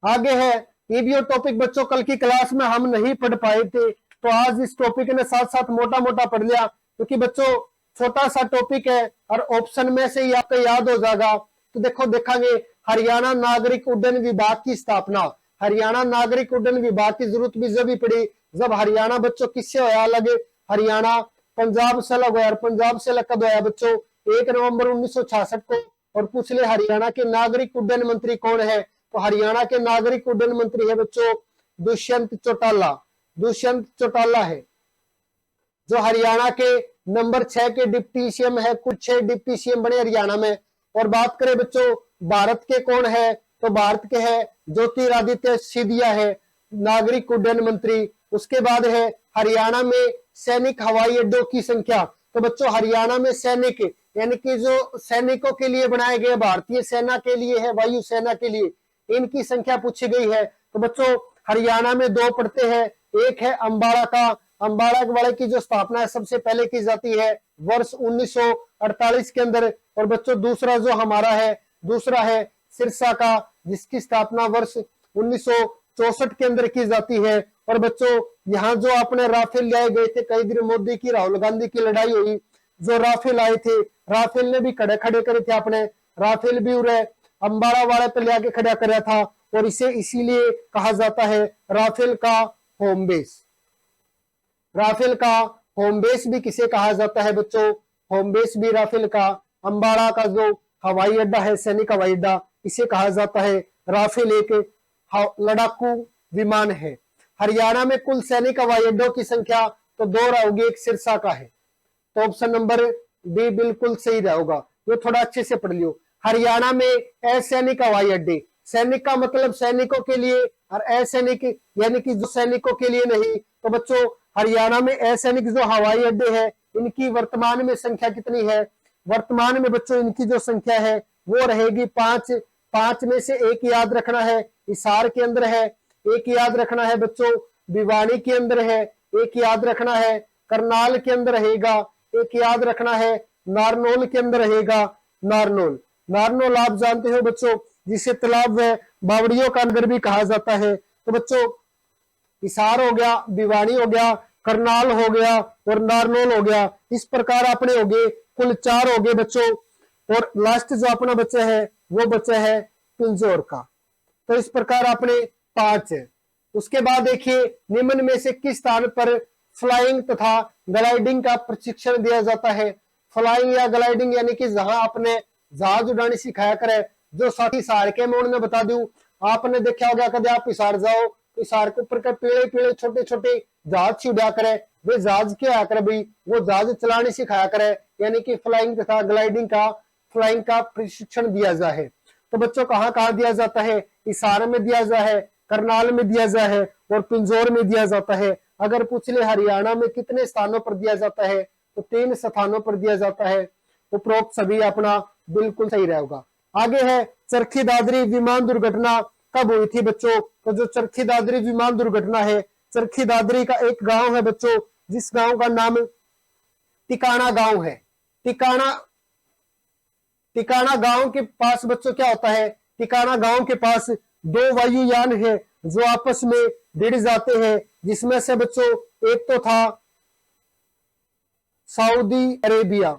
आगे है, ये भी टॉपिक बच्चों कल की क्लास में हम नहीं पढ़ पाए थे, तो आज इस टॉपिक ने साथ साथ मोटा मोटा पढ़ लिया, क्योंकि बच्चों छोटा सा टॉपिक है और ऑप्शन में से ही आपको याद हो जाएगा। तो देखो देखेंगे, हरियाणा नागरिक उड्डयन विभाग की स्थापना। हरियाणा नागरिक उड्डयन विभाग की जरूरत भी जब ही पड़ी जब हरियाणा बच्चों किससे होया अलग, हरियाणा पंजाब से अलग होया। पंजाब से अलग कब होया बच्चों, 1 नवंबर 1966 को। और पूछ ले हरियाणा के नागरिक उड्डयन मंत्री कौन है, तो हरियाणा के नागरिक उड्डयन मंत्री है बच्चों दुष्यंत चौटाला। दुष्यंत चौटाला है जो हरियाणा के नंबर 6 के डिप्टी सीएम है। कुछ 6 डिप्टी सीएम बने हरियाणा में। और बात करें बच्चों भारत के कौन है, तो भारत के है ज्योतिरादित्य सिंधिया है नागरिक उड्डयन मंत्री। उसके बाद है हरियाणा में सैनिक हवाई अड्डों की संख्या। तो बच्चों हरियाणा में सैनिक यानी कि जो सैनिकों के लिए बनाए गए, भारतीय सेना के लिए है, वायु सेना के लिए, इनकी संख्या पूछी गई है। तो बच्चों हरियाणा में 2 पड़ते हैं, एक है अंबाला का। अंबाला वाले की जो स्थापना है सबसे पहले की जाती है वर्ष 1948 के अंदर। और बच्चों दूसरा जो हमारा है, दूसरा है सिरसा का, जिसकी स्थापना वर्ष 1964 के अंदर की जाती है। और बच्चों यहाँ जो अपने राफेल लाए गए थे, कई दिन मोदी की राहुल गांधी की लड़ाई हुई, जो राफेल आए थे, राफेल ने भी खड़े करे थे अपने, राफेल भी उरे अंबाला वाले पे लेके खड़ा कराया था। और इसे इसीलिए कहा जाता है राफेल का होम बेस। राफेल का होम बेस भी किसे कहा जाता है बच्चों, होम बेस भी राफेल का अंबाला का जो हवाई अड्डा है, सैनिक हवाई अड्डा, इसे कहा जाता है राफेल एक लड़ाकू विमान है। हरियाणा में कुल सैनिक हवाई अड्डों की संख्या तो 2 रहोगी, एक सिरसा का है। तो ऑप्शन नंबर बी बिल्कुल सही रहेगा, ये थोड़ा अच्छे से पढ़ लियो। हरियाणा में असैनिक हवाई अड्डे, सैनिक का मतलब सैनिकों के लिए, और असैनिक यानी कि जो सैनिकों के लिए नहीं। तो बच्चों हरियाणा में असैनिक जो हवाई अड्डे हैं, इनकी वर्तमान में संख्या कितनी है, वर्तमान में बच्चों इनकी जो संख्या है वो रहेगी 5। 5 में से एक याद रखना है हिसार के अंदर है, एक याद रखना है बच्चों भिवानी के अंदर है, एक याद रखना है करनाल के अंदर रहेगा, एक याद रखना है नारनौल के अंदर रहेगा। नारनौल, नारनौल आप जानते हो बच्चों जिसे तालाब व बावड़ियों का नगर भी कहा जाता है। तो बच्चों हिसार हो गया, भिवानी हो गया, करनाल हो गया और नारनौल हो गया। इस प्रकार अपने हो गए कुल 4 हो गए बच्चों। और लास्ट जो अपना बच्चा है वो बच्चा है पिंजौर का। तो इस प्रकार अपने 5 है। उसके बाद देखिए निम्न में से किस स्थान पर फ्लाइंग तथा ग्लाइडिंग का प्रशिक्षण दिया जाता है। फ्लाइंग या ग्लाइडिंग यानी कि जहां आपने जहाज उड़ाने सिखाया करे, जो साथी हिसार के मैं उन्हें बता दूं, आपने देखा होगा कभी आप हिसार जाओ, हिसार के ऊपर पीले पीले छोटे छोटे जहाज से उड़ा करे, वे जहाज क्या करे भाई, वो जहाज चलाने सिखाया करे, यानी कि फ्लाइंग तथा ग्लाइडिंग का फ्लाइंग का प्रशिक्षण दिया जाए। तो बच्चों कहाँ कहाँ दिया जाता है, हिसार में दिया जाता है, करनाल में दिया जाता है और पिंजौर में दिया जाता है। अगर पूछ ले हरियाणा में कितने स्थानों पर दिया जाता है, तो 3 स्थानों पर दिया जाता है। उपरोक्त सभी अपना बिल्कुल सही रहेगा। आगे है चरखी दादरी विमान दुर्घटना कब हुई थी बच्चों। तो जो चरखी दादरी विमान दुर्घटना है, चरखी दादरी का एक गांव है बच्चों, जिस गांव का नाम टिकाना गांव है। टिकाना गांव के पास बच्चों क्या होता है, टिकाना गांव के पास दो वायुयान है जो आपस में भिड़ जाते हैं, जिसमें से बच्चों एक तो था सऊदी अरेबिया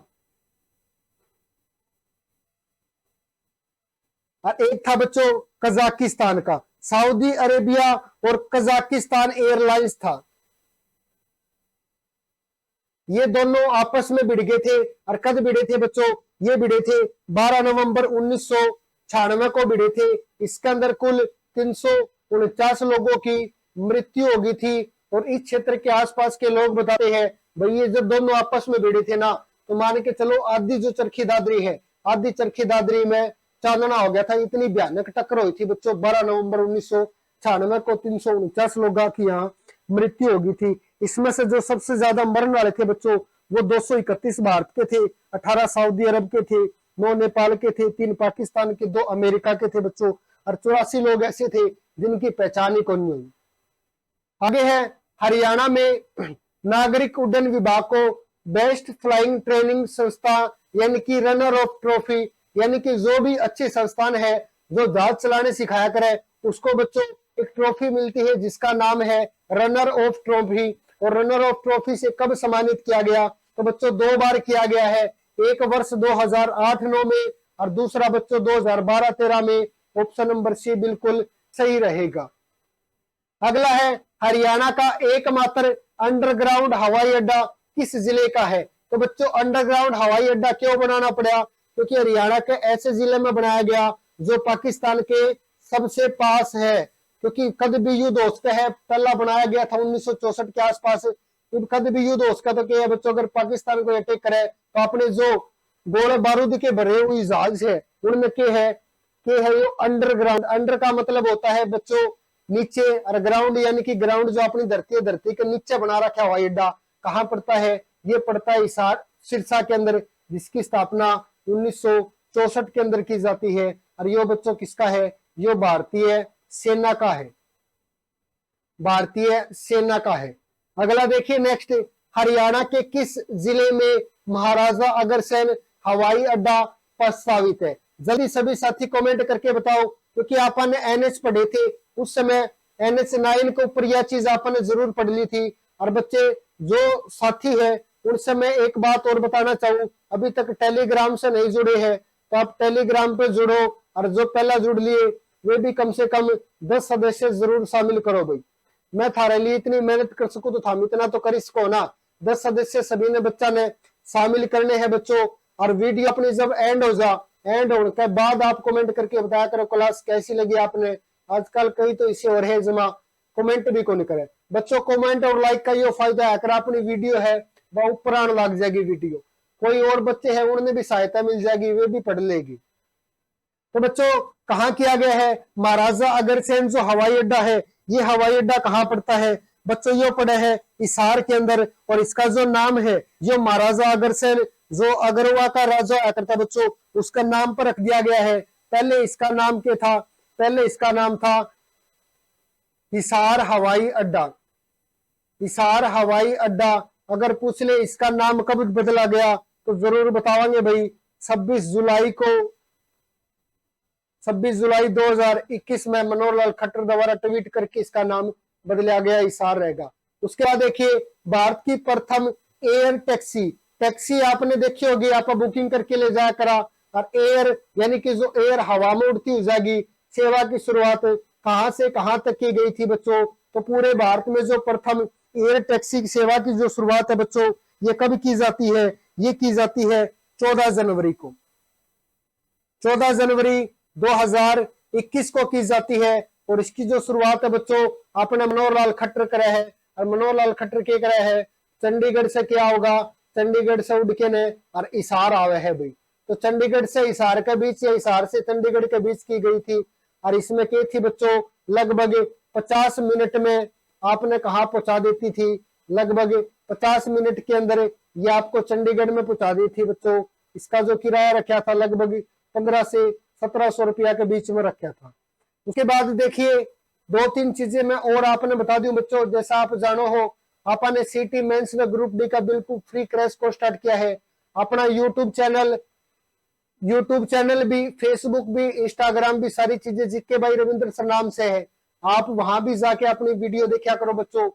और एक था बच्चों कजाकिस्तान का। सऊदी अरेबिया और कजाकिस्तान एयरलाइंस था, ये दोनों आपस में भिड़ गए थे। और कब भिड़े थे बच्चों? ये भिड़े थे 12 नवंबर 1996 को भिड़े थे। इसके अंदर कुल 349 लोगों की मृत्यु हो गई थी। और इस क्षेत्र के आसपास के लोग बताते हैं भाई ये जब दोनों आपस में भिड़े थे ना, तो मान के चलो आधी जो चरखी दादरी है, आधी चरखी दादरी में चांदना हो गया था। इतनी भयानक टक्कर हुई थी बच्चों 12 नवंबर 1996 को। 349 लोगों की यहाँ मृत्यु हो गई थी। इसमें से जो सबसे ज्यादा मरने वाले थे बच्चों वो 231 भारत के थे, 18 सऊदी अरब के थे, 9 नेपाल के थे, 3 पाकिस्तान के, 2 अमेरिका के थे बच्चों। और 84 लोग ऐसे थे जिनकी पहचान ही कौन नहीं हुई। आगे है हरियाणा में नागरिक उड्डयन विभाग को बेस्ट फ्लाइंग ट्रेनिंग संस्था यानी कि रनर ऑफ ट्रॉफी, यानी कि जो भी अच्छे संस्थान है जो जहाज चलाने सिखाया करे उसको बच्चों एक ट्रॉफी मिलती है जिसका नाम है रनर ऑफ ट्रॉफी। और रनर ऑफ ट्रॉफी से कब सम्मानित किया गया? तो बच्चों 2 बार किया गया है, एक वर्ष 2008-9 में और दूसरा बच्चों 2012-13 में। ऑप्शन नंबर सी बिल्कुल सही रहेगा। अगला है हरियाणा का एकमात्र अंडरग्राउंड हवाई अड्डा किस जिले का है? तो बच्चों अंडरग्राउंड हवाई अड्डा क्यों बनाना पड़ा? क्योंकि हरियाणा के ऐसे जिले में बनाया गया जो पाकिस्तान के सबसे पास है। क्योंकि कद भी युद्ध हो सकता है, पहला बनाया गया था 1964 के आसपास। कद भी युद्ध हो सकता तो क्या है बच्चों, अगर पाकिस्तान को अटैक करे तो अपने जो गोले बारूद के भरे हुए जहाज है उनमें के है ये अंडरग्राउंड। अंडर का मतलब होता है बच्चों नीचे, और ग्राउंड यानी कि ग्राउंड जो अपनी धरती है, धरती के नीचे बना रखा है हवाई अड्डा। कहाँ पड़ता है? ये पड़ता है हिसार सिरसा के अंदर, जिसकी स्थापना 1964 के अंदर की जाती है। और ये बच्चों किसका है? ये भारतीय सेना का है, भारतीय सेना का है। अगला देखिए नेक्स्ट, हरियाणा के किस जिले में महाराजा अग्रसेन हवाई अड्डा प्रस्तावित है? जल्दी सभी साथी कमेंट करके बताओ, क्योंकि अपन ने एनएच पढ़े थे उस समय, NH 9 के ऊपर यह चीज आपने जरूर पढ़ ली थी। और बच्चे जो साथी है उनसे मैं एक बात और बताना चाहूँ, अभी तक टेलीग्राम से नहीं जुड़े हैं तो आप टेलीग्राम पे जुड़ो, और जो पहला जुड़ लिए वे भी कम से कम 10 सदस्य जरूर शामिल करो भाई। मैं थारे लिए इतनी मेहनत कर सकूं तो थाम इतना तो कर सको ना। 10 सदस्य सभी ने बच्चा ने शामिल करने हैं बच्चों। और वीडियो अपनी जब एंड होने के बाद आप कमेंट करके बताया करो क्लास कैसी लगी आपने। आजकल कई तो इसे और है जमा कमेंट भी कौन करे बच्चों। कमेंट और लाइक का ये फायदा है, अगर अपनी वीडियो है वह ऊपर आने लग जाएगी वीडियो, कोई और बच्चे हैं उन्हें भी सहायता मिल जाएगी, वे भी पढ़ लेगी। तो बच्चों कहाँ किया गया है महाराजा अग्रसेन जो हवाई अड्डा है, ये हवाई अड्डा कहाँ पड़ता है बच्चों? ये पड़ा है हिसार के अंदर। और इसका जो नाम है ये महाराजा अग्रसेन जो अगरवा का राजा आया करता बच्चों, उसका नाम पर रख दिया गया है। पहले इसका नाम क्या था? पहले इसका नाम था हिसार हवाई अड्डा। हिसार हवाई अड्डा अगर पूछ ले इसका नाम कब बदला गया तो जरूर बतावांगे भाई। 26 जुलाई 2021 में मनोहर लाल खट्टर द्वारा ट्वीट करके इसका नाम बदला गया, हिसार रहेगा। उसके बाद देखिए भारत की प्रथम एयर टैक्सी आपने देखी होगी, आप बुकिंग करके ले जाया करा। और एयर यानी कि जो एयर हवा में उड़ती हो जाएगी। सेवा की शुरुआत कहां से कहां तक की गई थी बच्चों? तो पूरे भारत में जो प्रथम एयर टैक्सी की सेवा की जो शुरुआत है बच्चों, ये कब की जाती है? ये की जाती है 14 जनवरी को, 14 जनवरी 2021 को की जाती है। और इसकी जो शुरुआत है बच्चों आपने मनोहर लाल खट्टर करा है। और मनोहर लाल खट्टर के करा है चंडीगढ़ से, क्या होगा चंडीगढ़ से उड़ के ने और हिसार आवे है भाई। तो चंडीगढ़ से हिसार के बीच या हिसार से चंडीगढ़ के बीच की गई थी। और इसमें क्या थी बच्चों लगभग 50 मिनट में आपने कहा पहुंचा देती थी, लगभग 50 मिनट के अंदर ये आपको चंडीगढ़ में पहुंचा दी थी बच्चों। इसका जो किराया रखा था लगभग 15 से 1700 रुपया के बीच में रखा था। उसके बाद देखिए 2-3 चीजें मैं और आपने बता दूं बच्चों, जैसा आप जानो हो आपने सिटी मेंस में ग्रुप डी का बिल्कुल फ्री क्रैश कोर्स स्टार्ट किया है। अपना यूट्यूब चैनल यूट्यूब चैनल भी, फेसबुक भी, इंस्टाग्राम भी, सारी चीजें जीके भाई रविंद्र सर नाम से है। आप वहां भी जाके अपनी वीडियो देखा करो बच्चों,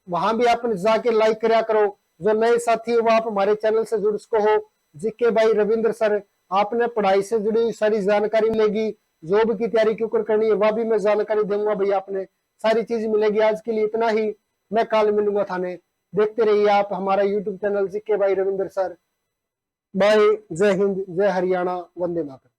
वहां भी आप जाके लाइक करा करो। जो नए साथी है वो आप हमारे चैनल से जुड़ सको हो, जीके भाई रविंद्र सर। आपने पढ़ाई से जुड़ी हुई सारी जानकारी मिलेगी, जॉब की तैयारी क्यों कर करनी है वह भी मैं जानकारी दूंगा भैया, आपने सारी चीज मिलेगी। आज के लिए इतना ही, मैं कल मिलूंगा थाने। देखते रहिए आप हमारा यूट्यूब चैनल जीके भाई रविंद्र सर। बाय, जय हिंद, जय हरियाणा, वंदे मातरम।